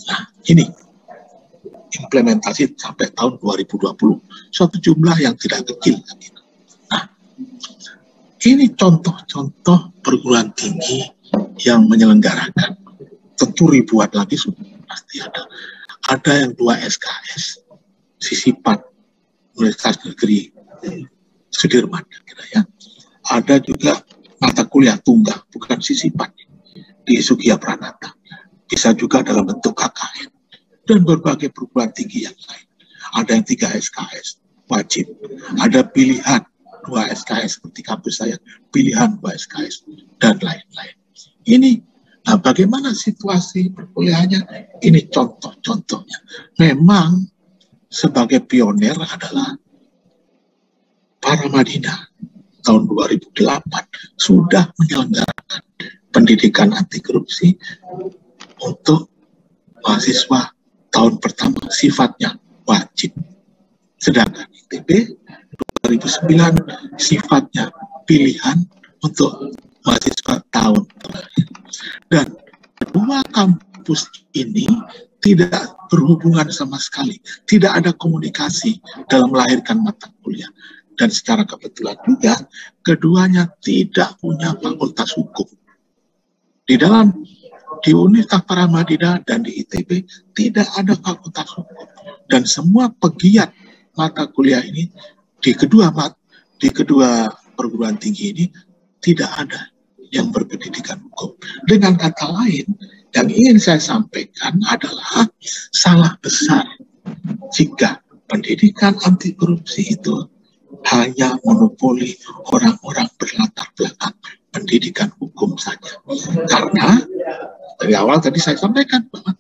Nah, ini implementasi sampai tahun 2020, suatu jumlah yang tidak kecil. Nah, ini contoh-contoh perguruan tinggi yang menyelenggarakan. Tentu ribuan lagi sudah pasti ada. Ada yang 2 SKS, sisipan Universitas Negeri Sudirman, kira ya. Ada juga mata kuliah tunggal, bukan sisipan, di Sugiya Pranata. Bisa juga dalam bentuk KKN. Dan berbagai perguruan tinggi yang lain. Ada yang 3 SKS, wajib. Ada pilihan 2 SKS, seperti kampus saya, pilihan 2 SKS, dan lain-lain. Ini, nah bagaimana situasi perkuliahannya? Ini contoh-contohnya. Memang sebagai pionir adalah Paramadina tahun 2008 sudah menyelenggarakan pendidikan anti korupsi untuk mahasiswa tahun pertama, sifatnya wajib. Sedangkan ITB 2009 sifatnya pilihan untuk mahasiswa tahun terakhir. Dan kedua kampus ini tidak berhubungan sama sekali, tidak ada komunikasi dalam melahirkan mata kuliah. Dan secara kebetulan juga keduanya tidak punya fakultas hukum. Di Universitas Paramadina dan di ITB tidak ada fakultas hukum. Dan semua pegiat mata kuliah ini di kedua perguruan tinggi ini tidak ada yang berpendidikan hukum. Dengan kata lain, yang ingin saya sampaikan adalah salah besar jika pendidikan anti korupsi itu hanya monopoli orang-orang berlatar belakang pendidikan hukum saja. Karena dari awal tadi saya sampaikan bahwa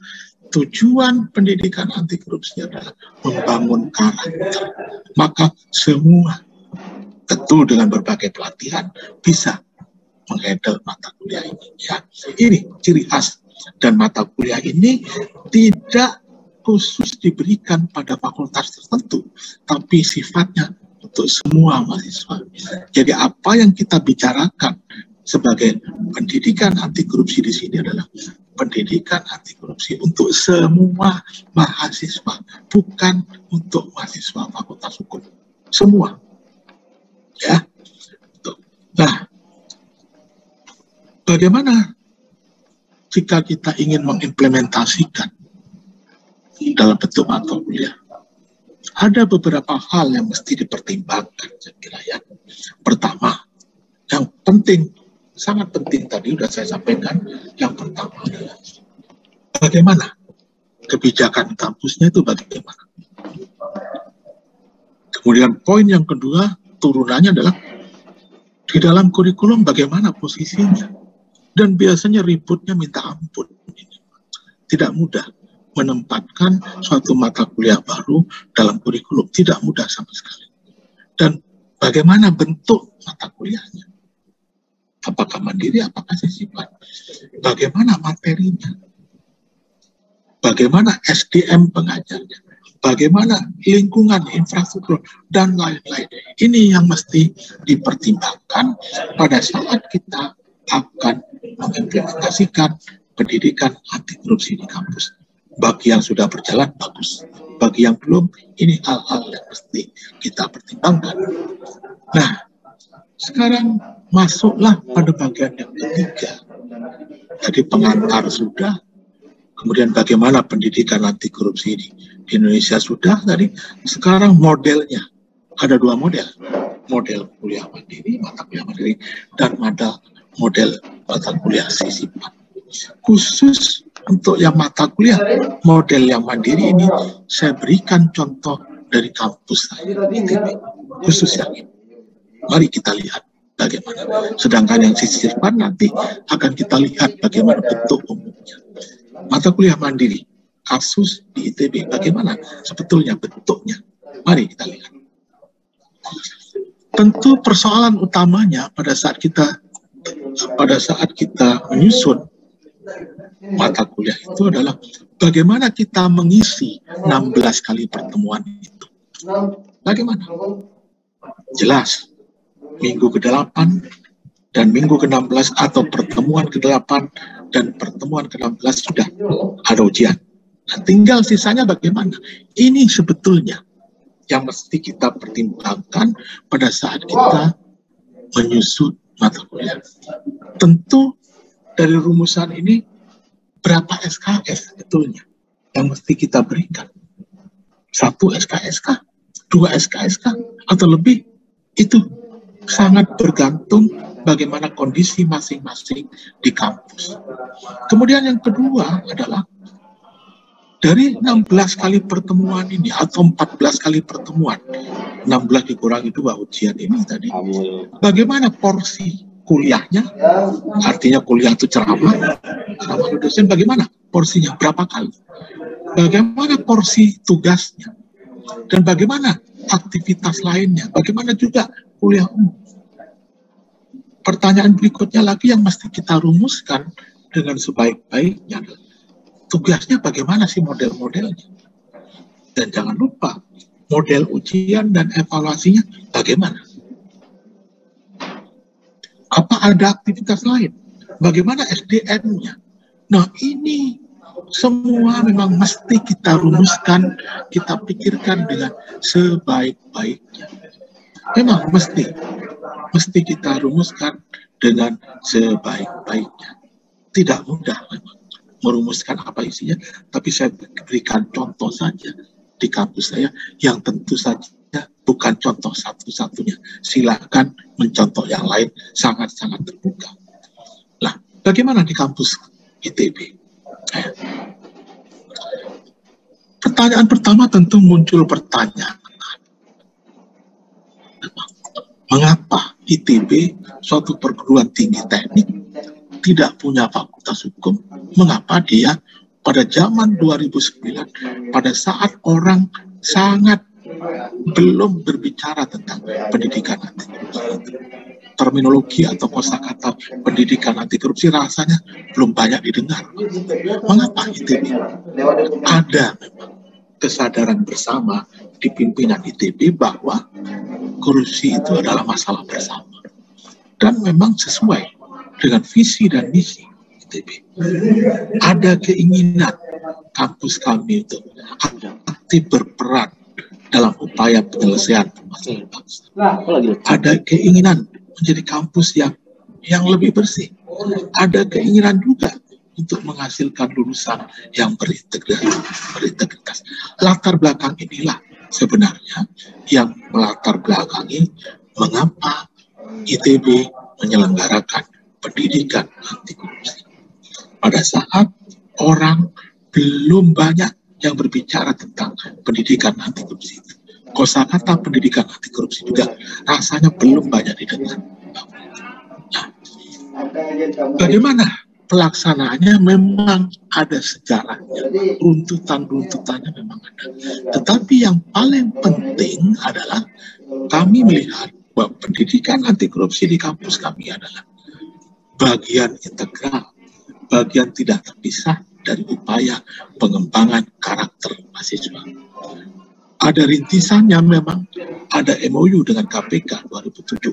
tujuan pendidikan anti korupsi adalah membangun karakter. Maka semua tentu dengan berbagai pelatihan bisa menghandle mata kuliah ini. Ya, ini ciri khas, dan mata kuliah ini tidak khusus diberikan pada fakultas tertentu, tapi sifatnya untuk semua mahasiswa. Jadi apa yang kita bicarakan sebagai pendidikan anti korupsi di sini adalah pendidikan anti korupsi untuk semua mahasiswa, bukan untuk mahasiswa fakultas hukum. Semua. Ya. Nah, bagaimana jika kita ingin mengimplementasikan dalam bentuk mata kuliah? Ada beberapa hal yang mesti dipertimbangkan, saya kira ya. Pertama, yang penting, sangat penting tadi sudah saya sampaikan, yang pertama adalah bagaimana kebijakan kampusnya itu bagaimana. Kemudian poin yang kedua, turunannya adalah di dalam kurikulum bagaimana posisinya. Dan biasanya ributnya minta ampun. Tidak mudah menempatkan suatu mata kuliah baru dalam kurikulum. Tidak mudah sama sekali. Dan bagaimana bentuk mata kuliahnya? Apakah mandiri, apakah sisipan? bagaimana materinya, bagaimana SDM pengajarnya, bagaimana lingkungan, infrastruktur, dan lain-lain. Ini yang mesti dipertimbangkan pada saat kita akan mengimplementasikan pendidikan anti korupsi di kampus. Bagi yang sudah berjalan, bagus. Bagi yang belum, ini hal-hal yang mesti kita pertimbangkan. Nah, sekarang masuklah pada bagian yang ketiga. Tadi pengantar sudah, kemudian bagaimana pendidikan anti korupsi di Indonesia sudah tadi. Sekarang modelnya, ada dua model. Model kuliah mandiri, mata kuliah mandiri, dan model mata kuliah sisipan. Khusus untuk yang mata kuliah, model yang mandiri ini, saya berikan contoh dari kampus saya, ITB, khusus yang ini. Mari kita lihat bagaimana. Sedangkan yang sisipan nanti akan kita lihat bagaimana bentuk umumnya. Mata kuliah mandiri, kasus di ITB, bagaimana sebetulnya bentuknya. Mari kita lihat. Tentu persoalan utamanya pada saat kita menyusun mata kuliah itu adalah bagaimana kita mengisi 16 kali pertemuan itu. Bagaimana? Jelas, minggu ke-8 dan minggu ke-16 atau pertemuan ke-8 dan pertemuan ke-16 sudah ada ujian. Nah, tinggal sisanya bagaimana? Ini sebetulnya yang mesti kita pertimbangkan pada saat kita menyusun mata kuliah. Tentu dari rumusan ini berapa SKS sebetulnya yang mesti kita berikan? 1 SKSK, 2 SKSK, atau lebih? Itu sangat bergantung bagaimana kondisi masing-masing di kampus. Kemudian yang kedua adalah dari 16 kali pertemuan ini atau 14 kali pertemuan, 16 dikurangi 2 ujian ini tadi, bagaimana porsi kuliahnya? Artinya kuliah itu ceramah dosen, bagaimana porsinya, berapa kali? Bagaimana porsi tugasnya? Dan bagaimana aktivitas lainnya? Bagaimana juga kuliah umum? Pertanyaan berikutnya lagi yang mesti kita rumuskan dengan sebaik-baiknya adalah tugasnya bagaimana sih model-modelnya? Dan jangan lupa model ujian dan evaluasinya bagaimana? Apa ada aktivitas lain? Bagaimana SDM-nya? Nah, ini semua memang mesti kita rumuskan, kita pikirkan dengan sebaik-baiknya. Memang mesti kita rumuskan dengan sebaik-baiknya. Tidak mudah memang merumuskan apa isinya, tapi saya berikan contoh saja di kampus saya yang tentu saja bukan contoh satu-satunya. Silakan mencontoh yang lain, sangat-sangat terbuka. Nah, bagaimana di kampus ITB? Pertanyaan pertama tentu muncul pertanyaan. Mengapa ITB, suatu perguruan tinggi teknik, tidak punya fakultas hukum? Mengapa dia pada zaman 2009, pada saat orang sangat belum berbicara tentang pendidikan anti korupsi, terminologi atau kosakata pendidikan anti korupsi rasanya belum banyak didengar. Mengapa ITB? Ada memang kesadaran bersama di pimpinan ITB bahwa korupsi itu adalah masalah bersama, dan memang sesuai dengan visi dan misi ITB. Ada keinginan kampus kami itu aktif berperan dalam upaya penyelesaian permasalahan bangsa. Ada keinginan menjadi kampus yang lebih bersih. Ada keinginan juga untuk menghasilkan lulusan yang berintegritas. Latar belakang inilah sebenarnya yang melatar belakangi mengapa ITB menyelenggarakan pendidikan anti korupsi. Pada saat orang belum banyak yang berbicara tentang pendidikan anti korupsi itu, kosakata pendidikan anti korupsi juga rasanya belum banyak didengar. Nah, bagaimana pelaksanaannya? Memang ada sejarahnya, runtutannya memang ada. Tetapi yang paling penting adalah kami melihat bahwa pendidikan anti korupsi di kampus kami adalah bagian integral, bagian tidak terpisah dari upaya pengembangan karakter mahasiswa. Ada rintisannya memang, ada MOU dengan KPK 2007,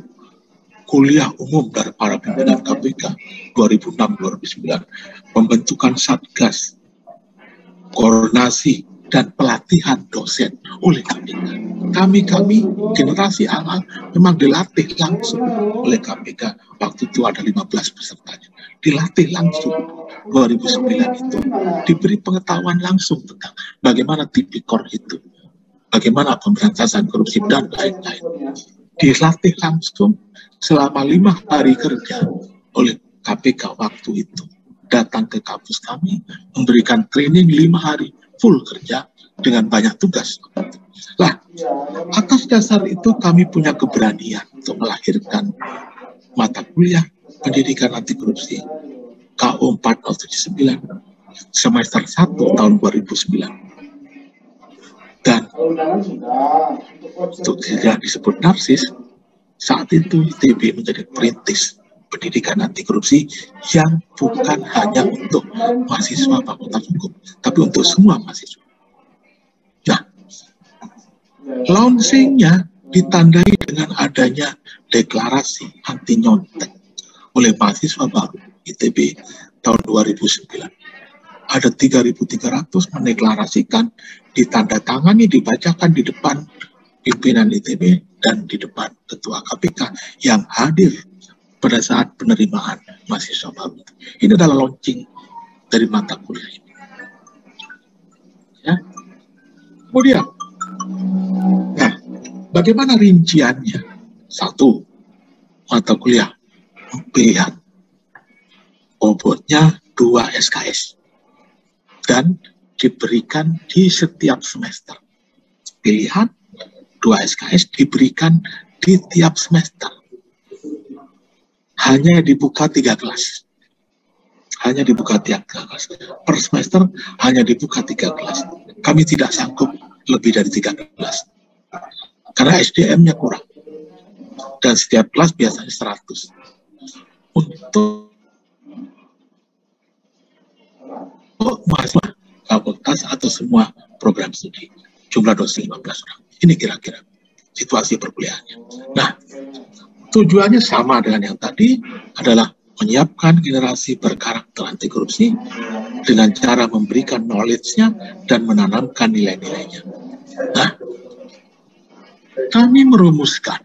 kuliah umum dari para pimpinan KPK 2006-2009, pembentukan Satgas, koordinasi dan pelatihan dosen oleh KPK. Kami generasi awal memang dilatih langsung oleh KPK. Waktu itu ada 15 pesertanya. Dilatih langsung 2009 itu, diberi pengetahuan langsung tentang bagaimana tipikor itu, bagaimana pemberantasan korupsi dan lain-lain. Dilatih langsung selama 5 hari kerja oleh KPK waktu itu. Datang ke kampus kami, memberikan training 5 hari full kerja dengan banyak tugas. Lah, atas dasar itu kami punya keberanian untuk melahirkan mata kuliah pendidikan anti korupsi KO 4079 semester 1 tahun 2009. Dan untuk tidak disebut narsis, saat itu ITB menjadi perintis pendidikan anti korupsi yang bukan hanya untuk mahasiswa Fakultas Hukum, tapi untuk semua mahasiswa. Nah, launchingnya ditandai dengan adanya deklarasi anti nyontek oleh mahasiswa baru ITB tahun 2009. Ada 3.300 mendeklarasikan, ditandatangani, dibacakan di depan pimpinan ITB dan di depan ketua KPK yang hadir pada saat penerimaan mahasiswa baru. Ini adalah launching dari mata kuliah ini. Ya. Kemudian, nah, bagaimana rinciannya? 1, mata kuliah pilihan, bobotnya 2 SKS dan diberikan di setiap semester. Pilihan 2 SKS diberikan di tiap semester. Hanya dibuka 3 kelas. Hanya dibuka 3 kelas. Per semester hanya dibuka 3 kelas. Kami tidak sanggup lebih dari 3 kelas. Karena SDM-nya kurang. Dan setiap kelas biasanya 100. Untuk mahasiswa fakultas atau semua program studi. Jumlah dosen 15 orang. Ini kira-kira situasi perkuliahannya. Nah, tujuannya sama dengan yang tadi, adalah menyiapkan generasi berkarakter anti korupsi dengan cara memberikan knowledge-nya dan menanamkan nilai-nilainya. Nah, kami merumuskan,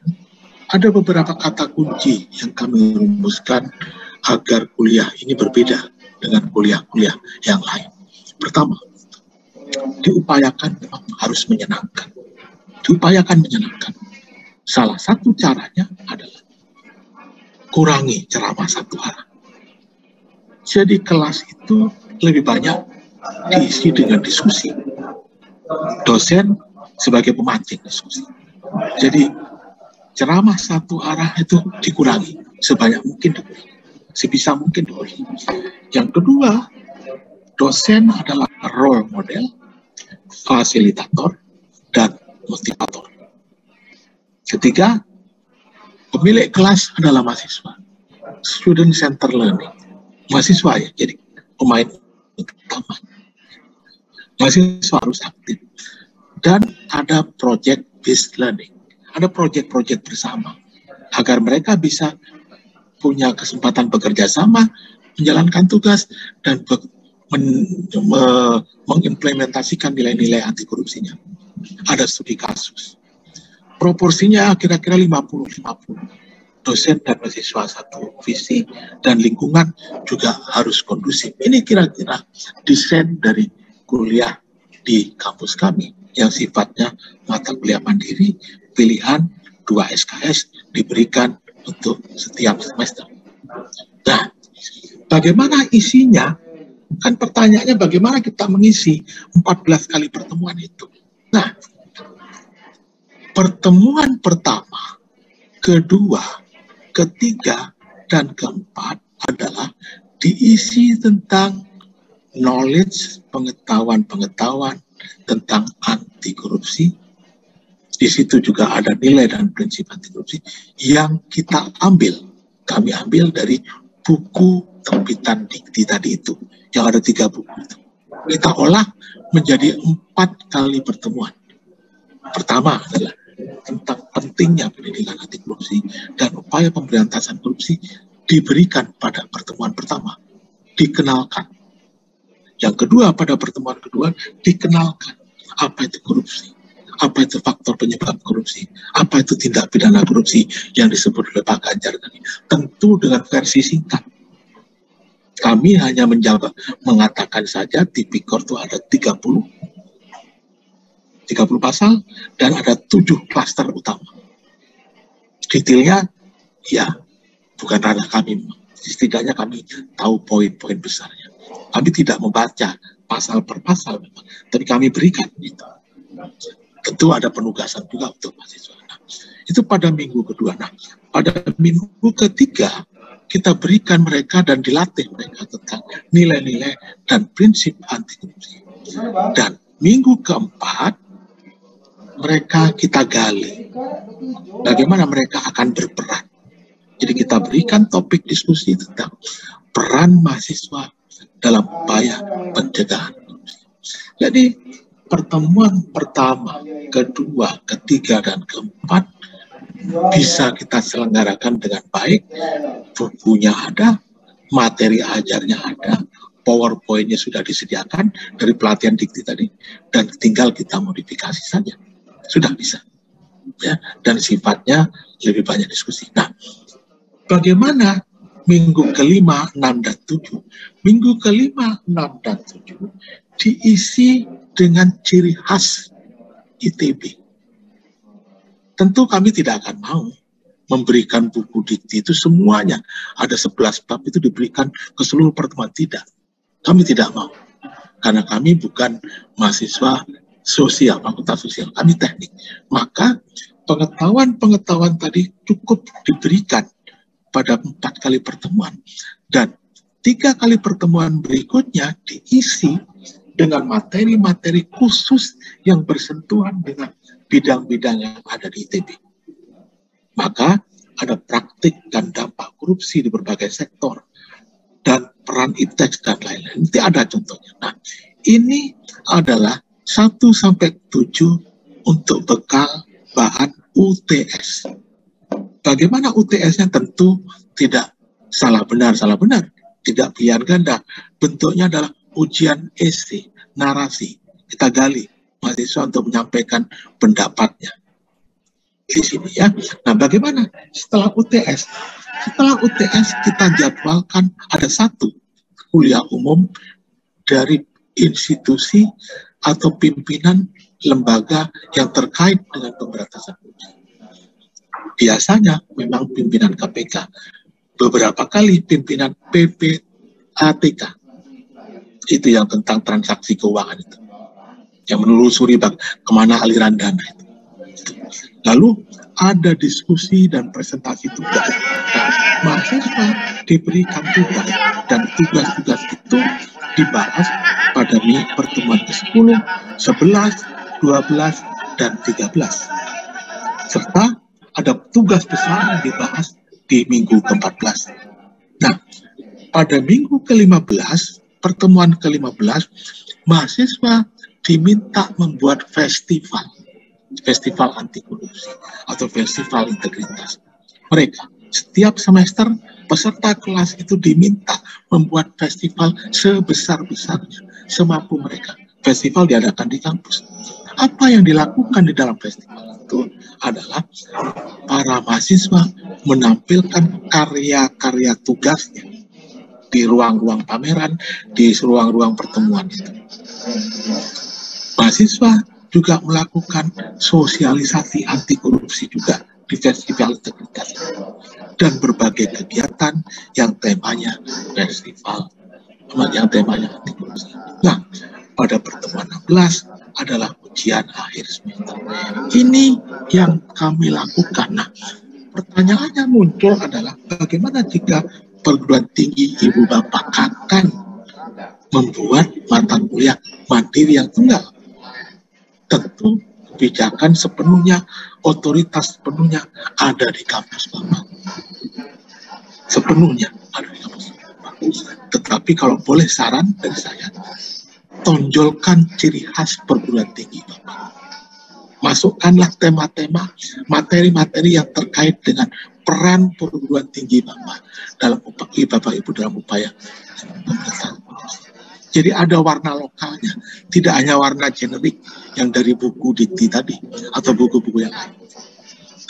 ada beberapa kata kunci yang kami rumuskan agar kuliah ini berbeda dengan kuliah-kuliah yang lain. Pertama, diupayakan memang harus menyenangkan. Diupayakan menyenangkan. Salah satu caranya adalah kurangi ceramah satu arah. Jadi kelas itu lebih banyak diisi dengan diskusi. Dosen sebagai pemancing diskusi. Jadi ceramah satu arah itu dikurangi, sebanyak mungkin dikurangi, sebisa mungkin dikurangi. Yang kedua, dosen adalah role model, fasilitator, dan motivator. Ketiga, pemilik kelas adalah mahasiswa. Student center learning. Mahasiswa ya, jadi pemain utama. Mahasiswa harus aktif. Dan ada project based learning. Ada project-project bersama. Agar mereka bisa punya kesempatan bekerja sama, menjalankan tugas, dan mengimplementasikan nilai-nilai anti korupsinya. Ada studi kasus. Proporsinya kira-kira 50-50. Dosen dan mahasiswa satu visi, dan lingkungan juga harus kondusif. Ini kira-kira desain dari kuliah di kampus kami, yang sifatnya mata kuliah mandiri, pilihan 2 SKS diberikan untuk setiap semester. Nah, bagaimana isinya? Kan pertanyaannya bagaimana kita mengisi 14 kali pertemuan itu. Nah, pertemuan pertama, kedua, ketiga, dan keempat adalah diisi tentang knowledge, pengetahuan-pengetahuan tentang anti korupsi. Di situ juga ada nilai dan prinsip anti korupsi yang kita ambil. Kami ambil dari buku terbitan dikti tadi itu, yang ada 3 buku itu. Kita olah menjadi 4 kali pertemuan. Pertama adalah tentang pentingnya pendidikan anti korupsi dan upaya pemberantasan korupsi diberikan pada pertemuan pertama, dikenalkan. Yang kedua, pada pertemuan kedua, dikenalkan apa itu korupsi, apa itu faktor penyebab korupsi, apa itu tindak pidana korupsi yang disebut oleh Pak Ganjar tadi. Tentu dengan versi singkat. Kami hanya mengatakan saja tipikor itu ada 30 pasal dan ada 7 klaster utama. Detailnya, ya, bukan ranah kami. Setidaknya kami tahu poin-poin besarnya. Kami tidak membaca pasal per pasal memang, tapi kami berikan itu. Tentu ada penugasan juga untuk mahasiswa. Nah, itu pada minggu kedua. Nah, pada minggu ketiga, kita berikan mereka dan dilatih mereka tentang nilai-nilai dan prinsip anti korupsi. Dan minggu keempat, mereka kita gali bagaimana mereka akan berperan. Jadi kita berikan topik diskusi tentang peran mahasiswa dalam upaya pencegahan korupsi. Jadi pertemuan pertama, kedua, ketiga, dan keempat bisa kita selenggarakan dengan baik. Bukunya ada, materi ajarnya ada, PowerPoint-nya sudah disediakan dari pelatihan dikti tadi, dan tinggal kita modifikasi saja. Sudah bisa. Ya, dan sifatnya lebih banyak diskusi. Nah, bagaimana minggu kelima, 6, dan 7? Minggu kelima, 6, dan 7 diisi dengan ciri khas ITB. Tentu kami tidak akan mau memberikan buku dikti itu semuanya. Ada 11 bab itu diberikan ke seluruh pertemuan. Tidak. Kami tidak mau. Karena kami bukan mahasiswa sosial, fakultas sosial. Kami teknik. Maka pengetahuan-pengetahuan tadi cukup diberikan pada 4 kali pertemuan. Dan 3 kali pertemuan berikutnya diisi dengan materi-materi khusus yang bersentuhan dengan bidang-bidang yang ada di ITB. Maka ada praktik dan dampak korupsi di berbagai sektor dan peran ITEX dan lain-lain. Nanti ada contohnya. Nah, ini adalah 1-7 untuk bekal bahan UTS. Bagaimana UTS-nya? Tentu tidak salah benar, tidak pilihan ganda. Bentuknya adalah ujian esai, narasi. Kita gali mahasiswa untuk menyampaikan pendapatnya di sini ya. Nah, bagaimana setelah UTS? Setelah UTS kita jadwalkan ada 1 kuliah umum dari institusi atau pimpinan lembaga yang terkait dengan pemberantasan korupsi. Biasanya memang pimpinan KPK, beberapa kali pimpinan PPATK. Itu yang tentang transaksi keuangan itu, yang menelusuri kemana aliran dana itu. Lalu ada diskusi dan presentasi tugas. Nah, mahasiswa diberikan tugas dan tugas-tugas itu dibahas pada pertemuan ke-10, 11, 12, dan 13. Serta ada tugas besar yang dibahas di minggu ke-14. Nah, pada minggu ke-15, pertemuan ke-15, mahasiswa diminta membuat festival anti korupsi atau festival integritas. Mereka setiap semester peserta kelas itu diminta membuat festival sebesar-besarnya, semampu mereka. Festival diadakan di kampus. Apa yang dilakukan di dalam festival itu adalah para mahasiswa menampilkan karya-karya tugasnya di ruang-ruang pameran, di ruang-ruang pertemuan itu. Mahasiswa juga melakukan sosialisasi anti korupsi juga di festival integritas dan berbagai kegiatan yang temanya festival, yang temanya anti korupsi. Nah, pada pertemuan 16 adalah ujian akhir semester. Ini yang kami lakukan. Nah, pertanyaannya muncul adalah bagaimana jika perguruan tinggi ibu bapak akan membuat mata kuliah mandiri yang tunggal? Tentu kebijakan sepenuhnya, otoritas sepenuhnya ada di kampus Bapak. Sepenuhnya ada di kampus Bapak. Tetapi kalau boleh saran dari saya, tonjolkan ciri khas perguruan tinggi Bapak. Masukkanlah tema-tema, materi-materi yang terkait dengan peran perguruan tinggi Bapak dalam Bapak Ibu dalam upaya pemberantasan korupsi. Jadi ada warna lokalnya, tidak hanya warna generik yang dari buku dikti tadi atau buku-buku yang lain.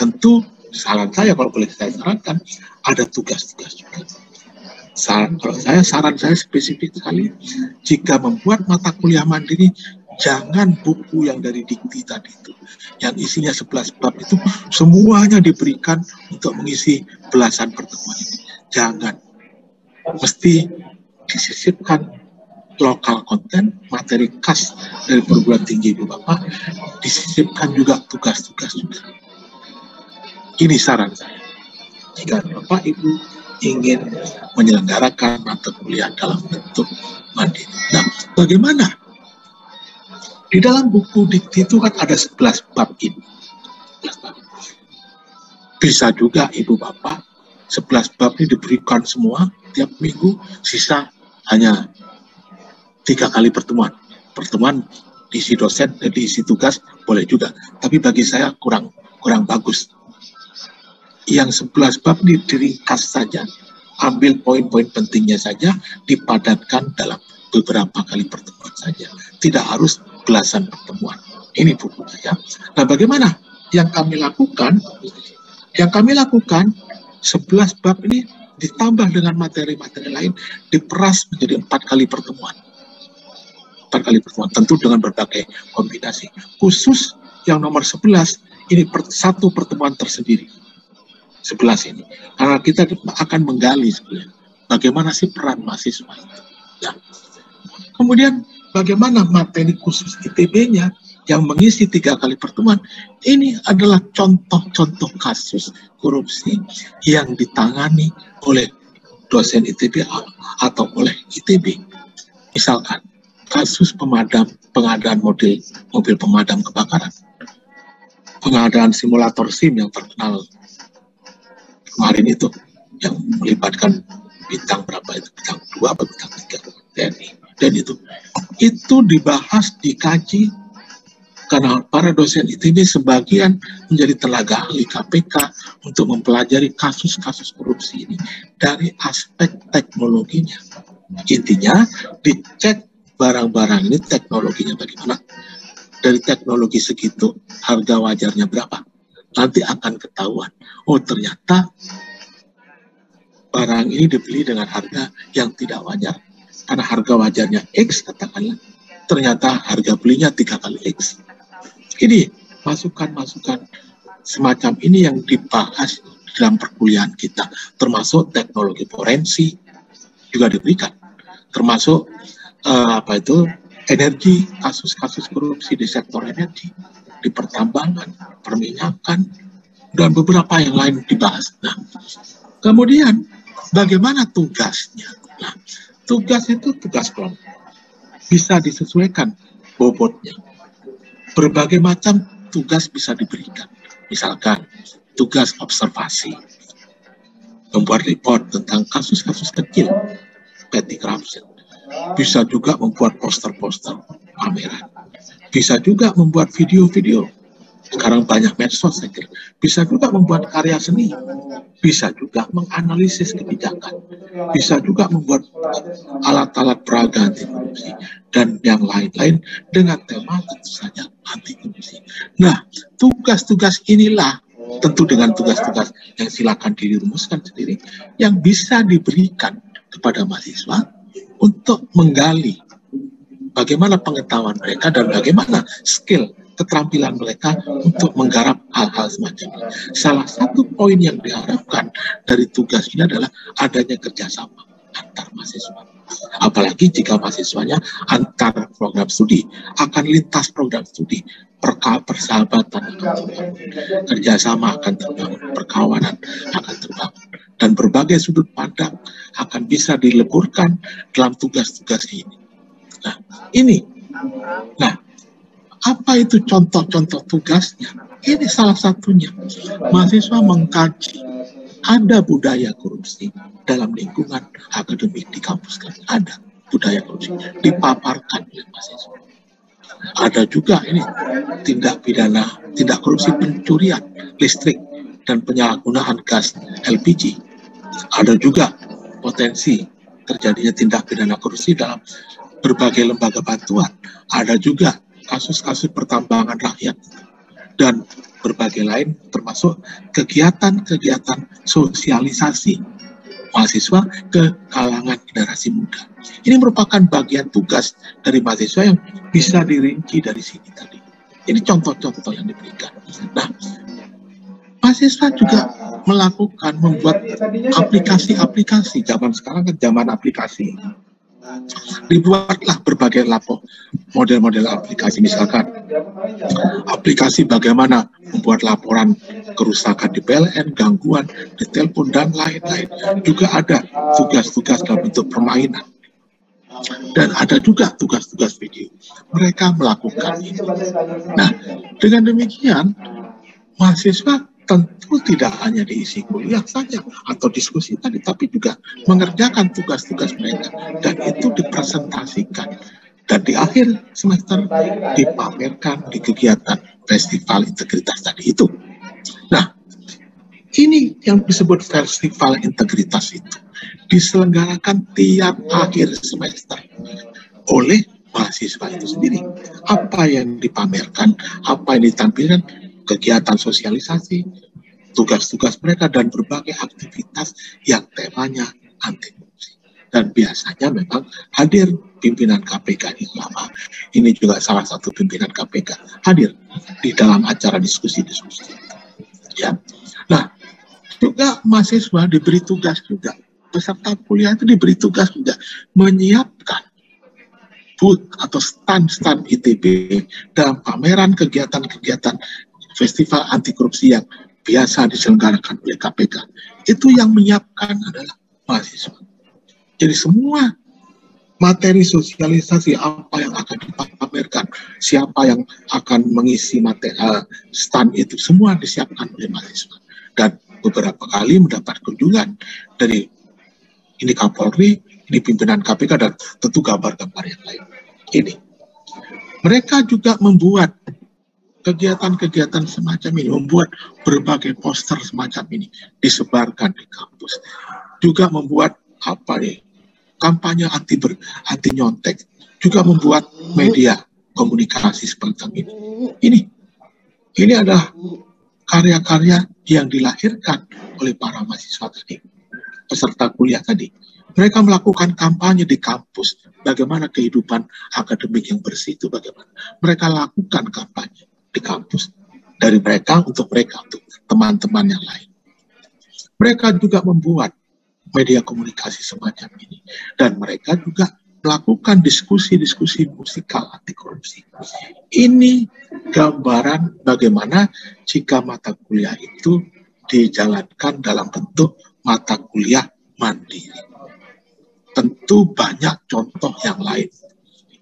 Tentu saran saya, kalau boleh saya sarankan, ada tugas-tugas juga. Saran saya spesifik sekali, jika membuat mata kuliah mandiri, jangan buku yang dari dikti tadi itu, yang isinya 11 bab itu semuanya diberikan untuk mengisi belasan pertemuan ini. Jangan, mesti disisipkan lokal konten, materi khas dari perguruan tinggi Ibu Bapak, disisipkan juga tugas-tugas juga. Ini saran saya. Jika Bapak Ibu ingin menyelenggarakan mata kuliah dalam bentuk mandiri. Nah, bagaimana? Di dalam buku dikti itu kan ada 11 bab ini. 11 bab. Bisa juga Ibu Bapak 11 bab ini diberikan semua tiap minggu, sisa hanya 3 kali pertemuan. Pertemuan diisi dosen, diisi tugas, boleh juga. Tapi bagi saya kurang bagus. Yang 11 bab ini diringkas saja, ambil poin-poin pentingnya saja, dipadatkan dalam beberapa kali pertemuan saja. Tidak harus belasan pertemuan. Ini buku saya. Nah, bagaimana yang kami lakukan? Yang kami lakukan, 11 bab ini ditambah dengan materi-materi lain, diperas menjadi 4 kali pertemuan. 4 kali pertemuan, tentu dengan berbagai kombinasi. Khusus yang nomor 11, ini satu pertemuan tersendiri. 11 ini. Karena kita akan menggali sebenarnya bagaimana sih peran mahasiswa itu. Ya. Kemudian bagaimana materi khusus ITB-nya yang mengisi 3 kali pertemuan. Ini adalah contoh-contoh kasus korupsi yang ditangani oleh dosen ITB atau oleh ITB. Misalkan kasus pengadaan mobil pemadam kebakaran, pengadaan simulator SIM yang terkenal kemarin itu, yang melibatkan bintang berapa itu, bintang 2 atau bintang 3 TNI, dan itu dibahas, dikaji, karena para dosen ITB sebagian menjadi tenaga ahli KPK untuk mempelajari kasus-kasus korupsi ini dari aspek teknologinya. Intinya dicek barang-barang ini teknologinya bagaimana. Dari teknologi segitu, harga wajarnya berapa? Nanti akan ketahuan. Oh, ternyata barang ini dibeli dengan harga yang tidak wajar. Karena harga wajarnya X, katakanlah, ternyata harga belinya 3 kali X. Ini masukan-masukan semacam ini yang dibahas dalam perkuliahan kita, termasuk teknologi forensik juga diberikan, termasuk energi, kasus-kasus korupsi di sektor energi, di pertambangan, perminyakan, dan beberapa yang lain dibahas. Nah, kemudian bagaimana tugasnya? Nah, tugas itu tugas kelompok, bisa disesuaikan bobotnya. Berbagai macam tugas bisa diberikan. Misalkan tugas observasi, membuat report tentang kasus-kasus kecil, petty corruption. Bisa juga membuat poster-poster pameran. Bisa juga membuat video-video. Sekarang banyak medsos, saya kira. Bisa juga membuat karya seni. Bisa juga menganalisis kebijakan. Bisa juga membuat alat-alat peraga anti korupsi. Dan yang lain-lain dengan tema tentu saja anti korupsi. Nah, tugas-tugas inilah, tentu dengan tugas-tugas yang silakan dirumuskan sendiri, yang bisa diberikan kepada mahasiswa untuk menggali bagaimana pengetahuan mereka dan bagaimana skill, keterampilan mereka untuk menggarap hal-hal semacam ini. Salah satu poin yang diharapkan dari tugas ini adalah adanya kerjasama antar mahasiswa. Apalagi jika mahasiswanya antar program studi, akan lintas program studi, persahabatan akan terbangun, kerjasama akan terbangun, perkawanan akan terbangun, dan berbagai sudut pandang akan bisa dileburkan dalam tugas-tugas ini. Nah, ini. Nah, apa itu contoh-contoh tugasnya? Ini salah satunya. Mahasiswa mengkaji ada budaya korupsi dalam lingkungan akademik di kampus kami. Ada budaya korupsi dipaparkan oleh mahasiswa. Ada juga ini tindak korupsi pencurian listrik dan penyalahgunaan gas LPG. Ada juga potensi terjadinya tindak pidana korupsi dalam berbagai lembaga bantuan. Ada juga kasus-kasus pertambangan rakyat dan berbagai lain, termasuk kegiatan-kegiatan sosialisasi mahasiswa ke kalangan generasi muda. Ini merupakan bagian tugas dari mahasiswa yang bisa dirinci dari sini tadi. Ini contoh-contoh yang diberikan. Nah, mahasiswa juga membuat aplikasi-aplikasi. Zaman sekarang kan zaman aplikasi. Dibuatlah berbagai model-model aplikasi, misalkan aplikasi bagaimana membuat laporan kerusakan di PLN, gangguan di telepon, dan lain-lain. Juga ada tugas-tugas dalam bentuk permainan. Dan ada juga tugas-tugas video. Mereka melakukan ini. Nah, dengan demikian, mahasiswa tentu tidak hanya diisi kuliah saja atau diskusi tadi, tapi juga mengerjakan tugas-tugas mereka, dan itu dipresentasikan dan di akhir semester dipamerkan di kegiatan festival integritas tadi itu. Nah, ini yang disebut festival integritas itu diselenggarakan tiap akhir semester oleh mahasiswa itu sendiri. Apa yang dipamerkan, apa yang ditampilkan, kegiatan sosialisasi, tugas-tugas mereka, dan berbagai aktivitas yang temanya anti korupsi. Dan biasanya memang hadir pimpinan KPK yang lama. Ini juga salah satu pimpinan KPK hadir di dalam acara diskusi-diskusi. Ya. Nah, juga mahasiswa diberi tugas juga, peserta kuliah itu diberi tugas juga menyiapkan booth atau stand-stand ITB dalam pameran kegiatan-kegiatan festival anti korupsi yang biasa diselenggarakan oleh KPK. Itu yang menyiapkan adalah mahasiswa. Jadi semua materi sosialisasi apa yang akan dipamerkan, siapa yang akan mengisi materi stand itu, semua disiapkan oleh mahasiswa. Dan beberapa kali mendapat kunjungan dari ini Kapolri, ini pimpinan KPK, dan tentu gambar-gambar yang lain. Ini. Mereka juga membuat kegiatan-kegiatan semacam ini, membuat berbagai poster semacam ini, disebarkan di kampus. Juga membuat kampanye anti nyontek, juga membuat media komunikasi seperti ini. Ini adalah karya-karya yang dilahirkan oleh para mahasiswa tadi, peserta kuliah tadi. Mereka melakukan kampanye di kampus, bagaimana kehidupan akademik yang bersih itu bagaimana. Mereka lakukan kampanye di kampus, dari mereka, untuk teman-teman yang lain. Mereka juga membuat media komunikasi semacam ini, dan mereka juga melakukan diskusi-diskusi musikal anti korupsi. Ini gambaran bagaimana jika mata kuliah itu dijalankan dalam bentuk mata kuliah mandiri. Tentu banyak contoh yang lain.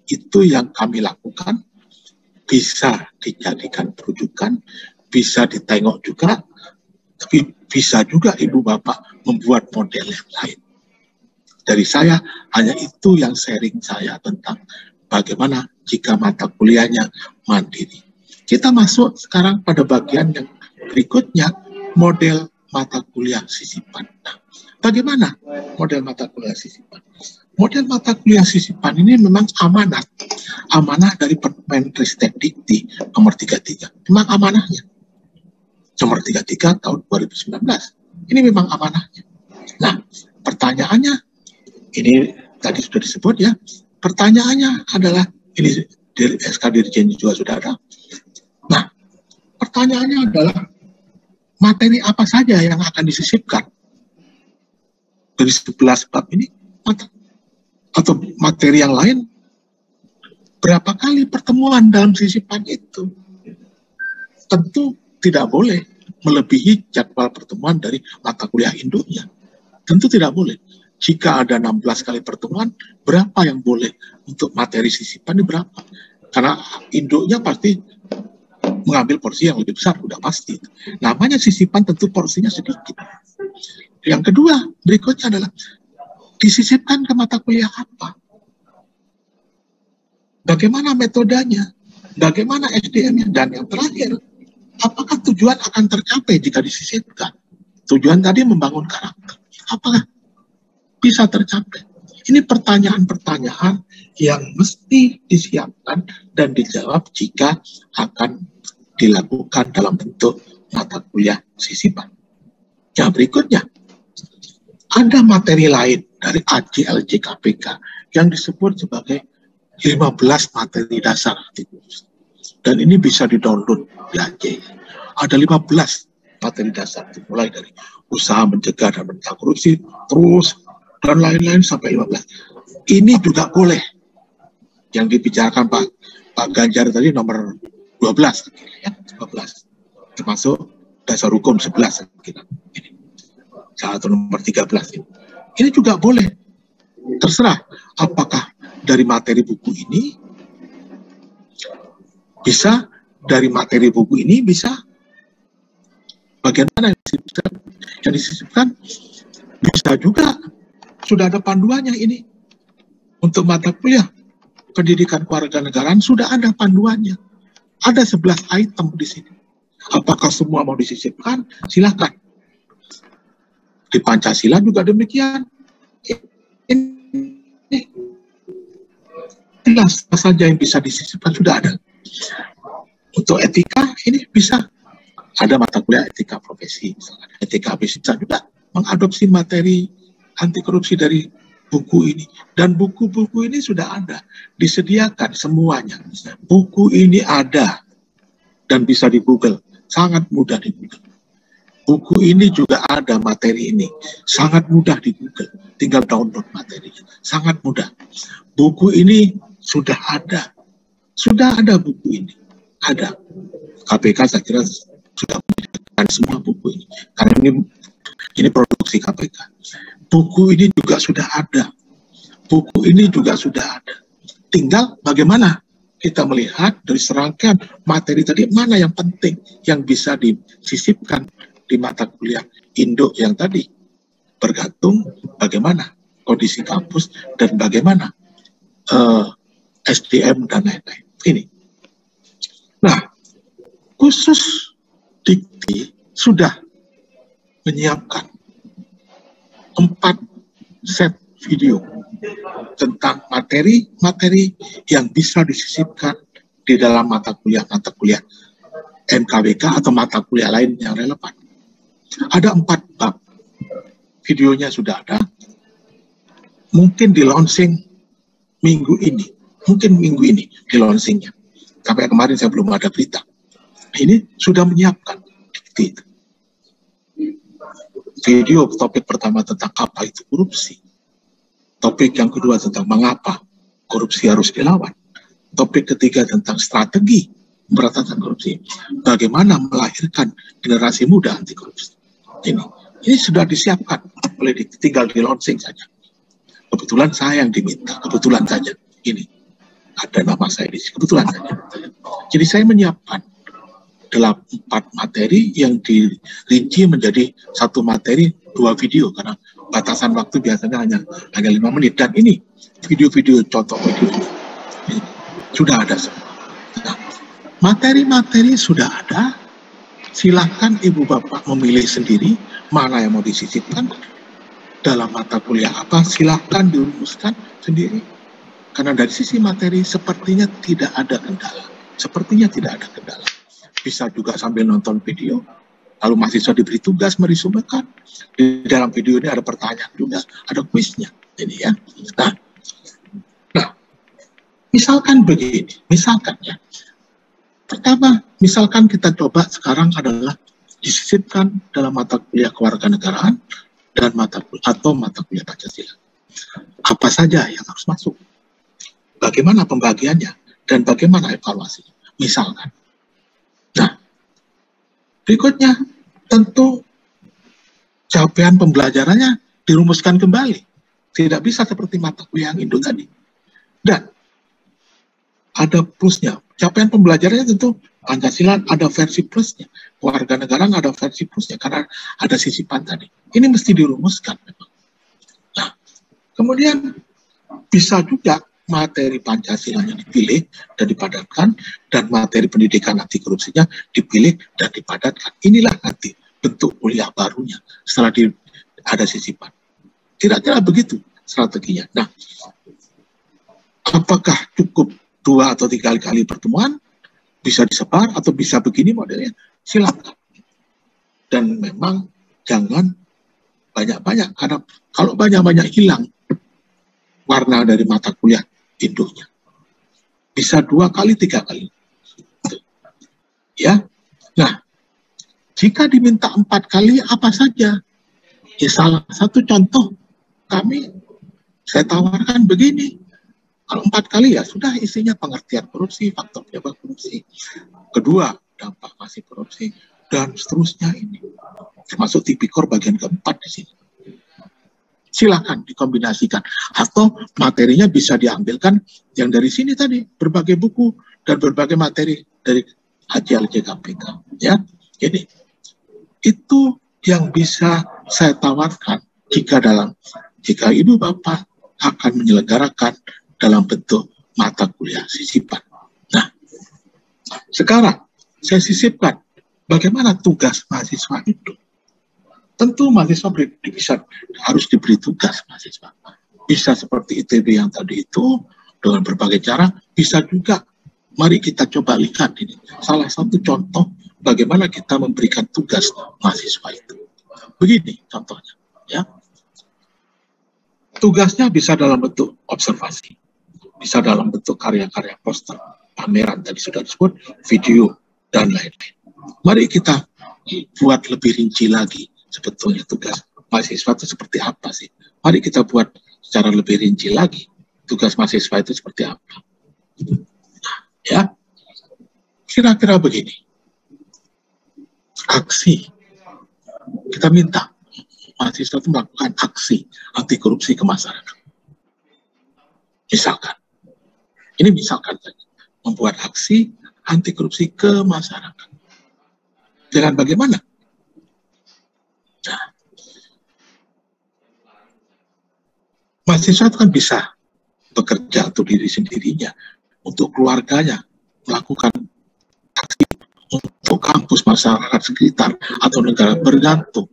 Itu yang kami lakukan, bisa dijadikan rujukan, bisa ditengok juga, tapi bisa juga ibu bapak membuat model yang lain. Dari saya, hanya itu yang sharing saya tentang bagaimana jika mata kuliahnya mandiri. Kita masuk sekarang pada bagian yang berikutnya, model mata kuliah sisipan. Nah, bagaimana model mata kuliah sisipan? Model mata kuliah sisipan ini memang amanah dari Permendikbud nomor 33. Memang amanahnya. Nomor 33 tahun 2019. Ini memang amanahnya. Nah, pertanyaannya, ini tadi sudah disebut ya, pertanyaannya adalah, ini SK Dirjen juga sudah ada. Nah, pertanyaannya adalah, materi apa saja yang akan disisipkan dari 11 bab ini, atau materi yang lain, berapa kali pertemuan dalam sisipan itu? Tentu tidak boleh melebihi jadwal pertemuan dari mata kuliah induknya. Tentu tidak boleh. Jika ada 16 kali pertemuan, berapa yang boleh untuk materi sisipan ini berapa? Karena induknya pasti mengambil porsi yang lebih besar, udah pasti. Namanya sisipan tentu porsinya sedikit. Yang kedua, berikutnya adalah disisipkan ke mata kuliah apa? Bagaimana metodenya? Bagaimana SDM-nya? Dan yang terakhir, apakah tujuan akan tercapai jika disisipkan? Tujuan tadi membangun karakter. Apakah bisa tercapai? Ini pertanyaan-pertanyaan yang mesti disiapkan dan dijawab jika akan dilakukan dalam bentuk mata kuliah sisipan. Yang berikutnya, ada materi lain dari AJLJ KPK yang disebut sebagai 15 materi dasar anti korupsi. Dan ini bisa di-download di AJ. Ada 15 materi dasar, mulai dari usaha mencegah dan mencegah korupsi, terus dan lain-lain sampai 15. Ini juga boleh. Yang dibicarakan Pak Ganjar tadi nomor 12, ya, 12. Termasuk dasar hukum 11. Ini. Satu nomor 13 ini. Ini juga boleh. Terserah apakah dari materi buku ini bisa, dari materi buku ini bisa bagian mana yang disisipkan, bisa juga sudah ada panduannya ini. Untuk mata kuliah pendidikan kewarganegaraan sudah ada panduannya. Ada 11 item di sini. Apakah semua mau disisipkan? Silakan. Di Pancasila juga demikian. Ini jelas saja yang bisa disisipkan sudah ada. Untuk etika ini bisa. Ada mata kuliah etika profesi, misalkan. Etika bisa juga mengadopsi materi anti korupsi dari buku ini. Dan buku-buku ini sudah ada, disediakan semuanya. Buku ini ada dan bisa di Google, sangat mudah di Google. Buku ini juga ada materi ini, sangat mudah di Google, tinggal download materinya, sangat mudah. Buku ini sudah ada buku ini, ada. KPK saya kira sudah menyediakan semua buku ini, karena ini produksi KPK. Buku ini juga sudah ada. Buku ini juga sudah ada. Tinggal bagaimana kita melihat dari serangkaian materi tadi, mana yang penting, yang bisa disisipkan di mata kuliah induk yang tadi. Bergantung bagaimana kondisi kampus dan bagaimana SDM dan lain-lain. Ini. Nah, khusus Dikti sudah menyiapkan 4 set video tentang materi-materi yang bisa disisipkan di dalam mata kuliah MKWK atau mata kuliah lain yang relevan. Ada 4 bab. Videonya sudah ada. Mungkin di launching minggu ini. Mungkin minggu ini di launchingnya. Sampai kemarin saya belum ada berita. Ini sudah menyiapkan Dikti. Video topik pertama tentang apa itu korupsi. Topik yang kedua tentang mengapa korupsi harus dilawan. Topik ketiga tentang strategi pemberantasan korupsi. Bagaimana melahirkan generasi muda anti korupsi. Ini sudah disiapkan oleh Dikti, tinggal di launching saja. Kebetulan saya yang diminta, kebetulan saja. Ini ada nama saya di sini, kebetulan saja. Jadi saya menyiapkan 4 materi yang dirinci menjadi 1 materi 2 video, karena batasan waktu biasanya hanya 5 menit. Dan ini video-video, contoh video ini sudah ada semua. Nah, materi-materi sudah ada. Silakan ibu bapak memilih sendiri mana yang mau disisipkan dalam mata kuliah apa. Silakan dirumuskan sendiri. Karena dari sisi materi sepertinya tidak ada kendala. Bisa juga sambil nonton video, lalu mahasiswa diberi tugas meresumekan. Di dalam video ini ada pertanyaan juga, ada kuisnya. Ini ya. Nah, misalkan begini, misalkan ya. Pertama, misalkan kita coba sekarang adalah disisipkan dalam mata kuliah kewarganegaraan dan mata kuliah Pancasila. Apa saja yang harus masuk? Bagaimana pembagiannya dan bagaimana evaluasinya? Misalkan. Nah, berikutnya tentu capaian pembelajarannya dirumuskan kembali. Tidak bisa seperti mata kuliah yang induk tadi. Dan ada plusnya. Capaian pembelajarannya tentu Pancasila ada versi plusnya, warga negara ada versi plusnya karena ada sisipan tadi. Ini mesti dirumuskan memang. Nah, kemudian bisa juga materi Pancasilanya dipilih dan dipadatkan, dan materi pendidikan anti korupsinya dipilih dan dipadatkan. Inilah nanti bentuk kuliah barunya setelah ada sisipan. Kira-kira begitu strateginya. Nah, apakah cukup 2 atau 3 kali pertemuan? Bisa disebar atau bisa begini modelnya? Silakan. Dan memang jangan banyak-banyak, karena kalau banyak-banyak hilang warna dari mata kuliah induknya. Bisa 2 kali, 3 kali. Ya. Nah, jika diminta 4 kali, apa saja? Ya, salah satu contoh saya tawarkan begini. Kalau 4 kali ya sudah isinya pengertian korupsi, faktor penyebab korupsi. Kedua, dampak masih korupsi, dan seterusnya ini. Termasuk tipikor bagian keempat di sini. Silakan dikombinasikan. Atau materinya bisa diambilkan yang dari sini tadi, berbagai buku dan berbagai materi dari HJLJ KPK. Ya, jadi itu yang bisa saya tawarkan jika Ibu Bapak akan menyelenggarakan dalam bentuk mata kuliah sisipan. Nah, sekarang saya sisipkan bagaimana tugas mahasiswa itu. Tentu mahasiswa harus diberi tugas mahasiswa. Bisa seperti ITB yang tadi itu, dengan berbagai cara, bisa juga. Mari kita coba lihat ini. Salah satu contoh bagaimana kita memberikan tugas mahasiswa itu. Begini contohnya. Ya. Tugasnya bisa dalam bentuk observasi. Bisa dalam bentuk karya-karya poster, pameran tadi sudah disebut, video, dan lain-lain. Mari kita buat lebih rinci lagi sebetulnya tugas mahasiswa itu seperti apa sih. Mari kita buat secara lebih rinci lagi tugas mahasiswa itu seperti apa. Ya, kira-kira begini. Aksi. Kita minta mahasiswa itu melakukan aksi anti korupsi ke masyarakat. Misalkan. Ini misalkan saja, membuat aksi anti korupsi ke masyarakat. Dengan bagaimana? Nah, mahasiswa itu kan bisa bekerja untuk diri sendirinya, untuk keluarganya, melakukan aksi untuk kampus, masyarakat sekitar, atau negara, bergantung.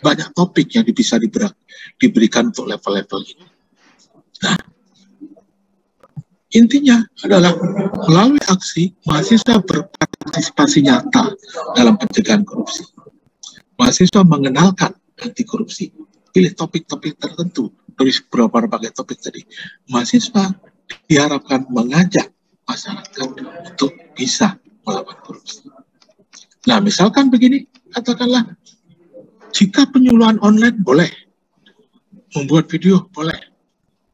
Banyak topik yang bisa diberikan untuk level-level ini. Nah, intinya adalah melalui aksi, mahasiswa berpartisipasi nyata dalam pencegahan korupsi. Mahasiswa mengenalkan anti korupsi, pilih topik-topik tertentu dari berbagai topik tadi. Mahasiswa diharapkan mengajak masyarakat untuk bisa melawan korupsi. Nah, misalkan begini, katakanlah, jika penyuluhan online boleh, membuat video boleh,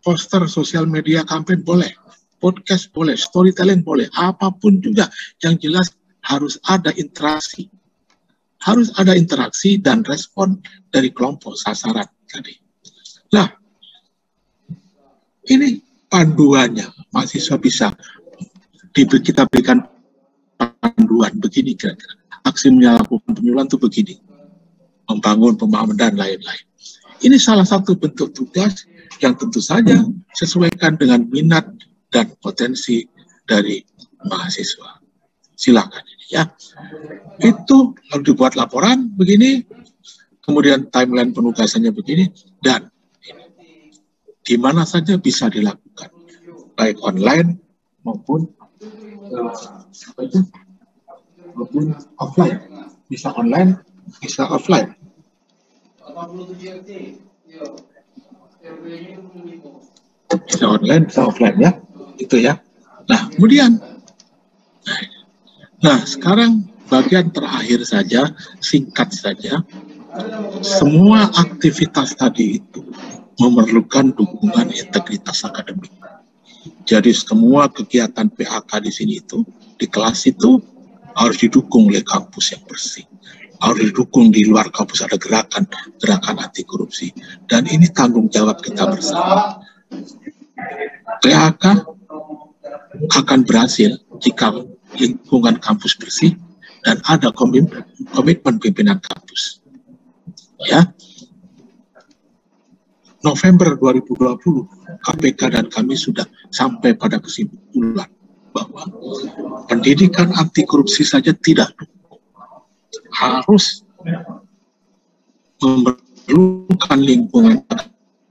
poster sosial media kampanye boleh, podcast boleh, storytelling boleh, apapun juga, yang jelas harus ada interaksi. Harus ada interaksi dan respon dari kelompok sasaran tadi. Nah, ini panduannya. Mahasiswa bisa kita berikan panduan begini kira-kira. Aksi melakukan penyuluhan itu begini. Membangun pemahaman dan lain-lain. Ini salah satu bentuk tugas yang tentu saja sesuaikan dengan minat dan potensi dari mahasiswa. Silakan ini ya. Itu harus dibuat laporan begini, kemudian timeline penugasannya begini, dan di mana saja bisa dilakukan, baik online maupun offline. Bisa online, bisa offline. Bisa online, bisa offline ya. Itu ya. Nah, kemudian sekarang bagian terakhir saja, singkat saja. Semua aktivitas tadi itu memerlukan dukungan integritas akademik. Jadi semua kegiatan PHK di sini itu, di kelas itu harus didukung oleh kampus yang bersih. Harus didukung di luar kampus ada gerakan anti korupsi. Dan ini tanggung jawab kita bersama. PHK akan berhasil jika lingkungan kampus bersih, dan ada komitmen pimpinan kampus. Ya, November 2020, KPK dan kami sudah sampai pada kesimpulan bahwa pendidikan anti korupsi saja tidak harus memerlukan lingkungan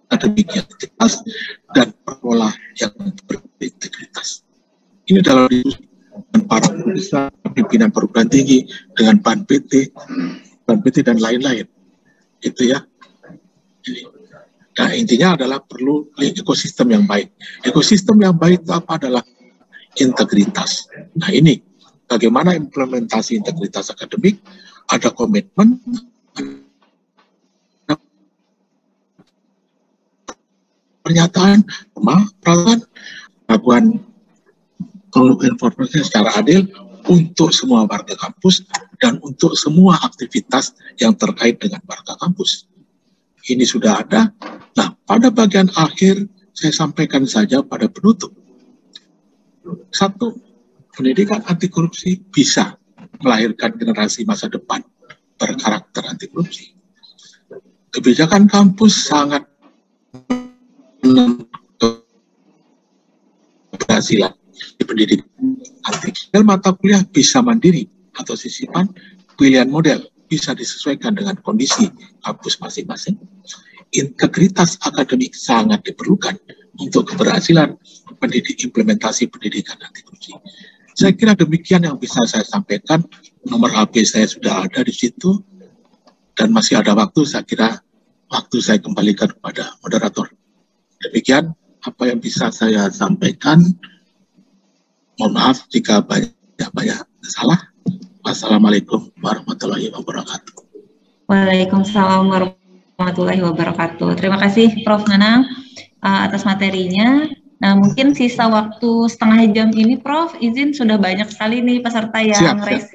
akademik yang integritas dan pengelola yang berintegritas. Ini dalam diskusi dengan para besar, pimpinan perguruan tinggi, dengan Ban PT dan lain-lain. Itu ya. Nah, intinya adalah perlu ekosistem yang baik. Ekosistem yang baik itu apa? Adalah integritas. Nah, ini bagaimana implementasi integritas akademik, ada komitmen, pernyataan, peraturan, lakukan informasi secara adil untuk semua warga kampus dan untuk semua aktivitas yang terkait dengan warga kampus. Ini sudah ada. Nah, pada bagian akhir saya sampaikan saja pada penutup. Satu, pendidikan anti korupsi bisa melahirkan generasi masa depan berkarakter anti korupsi. Kebijakan kampus sangat keberhasilan di pendidikan anti. Dan mata kuliah bisa mandiri atau sisipan, pilihan model bisa disesuaikan dengan kondisi kampus masing-masing. Integritas akademik sangat diperlukan untuk keberhasilan implementasi pendidikan anti korupsi. Saya kira demikian yang bisa saya sampaikan. Nomor HP saya sudah ada di situ dan masih ada waktu. Saya kira waktu saya kembalikan kepada moderator. Demikian apa yang bisa saya sampaikan. Mohon maaf jika banyak salah. Wassalamualaikum warahmatullahi wabarakatuh. Waalaikumsalam warahmatullahi wabarakatuh. Terima kasih Prof. Nanang atas materinya. Nah, mungkin sisa waktu setengah jam ini Prof, izin sudah banyak sekali nih peserta yang raise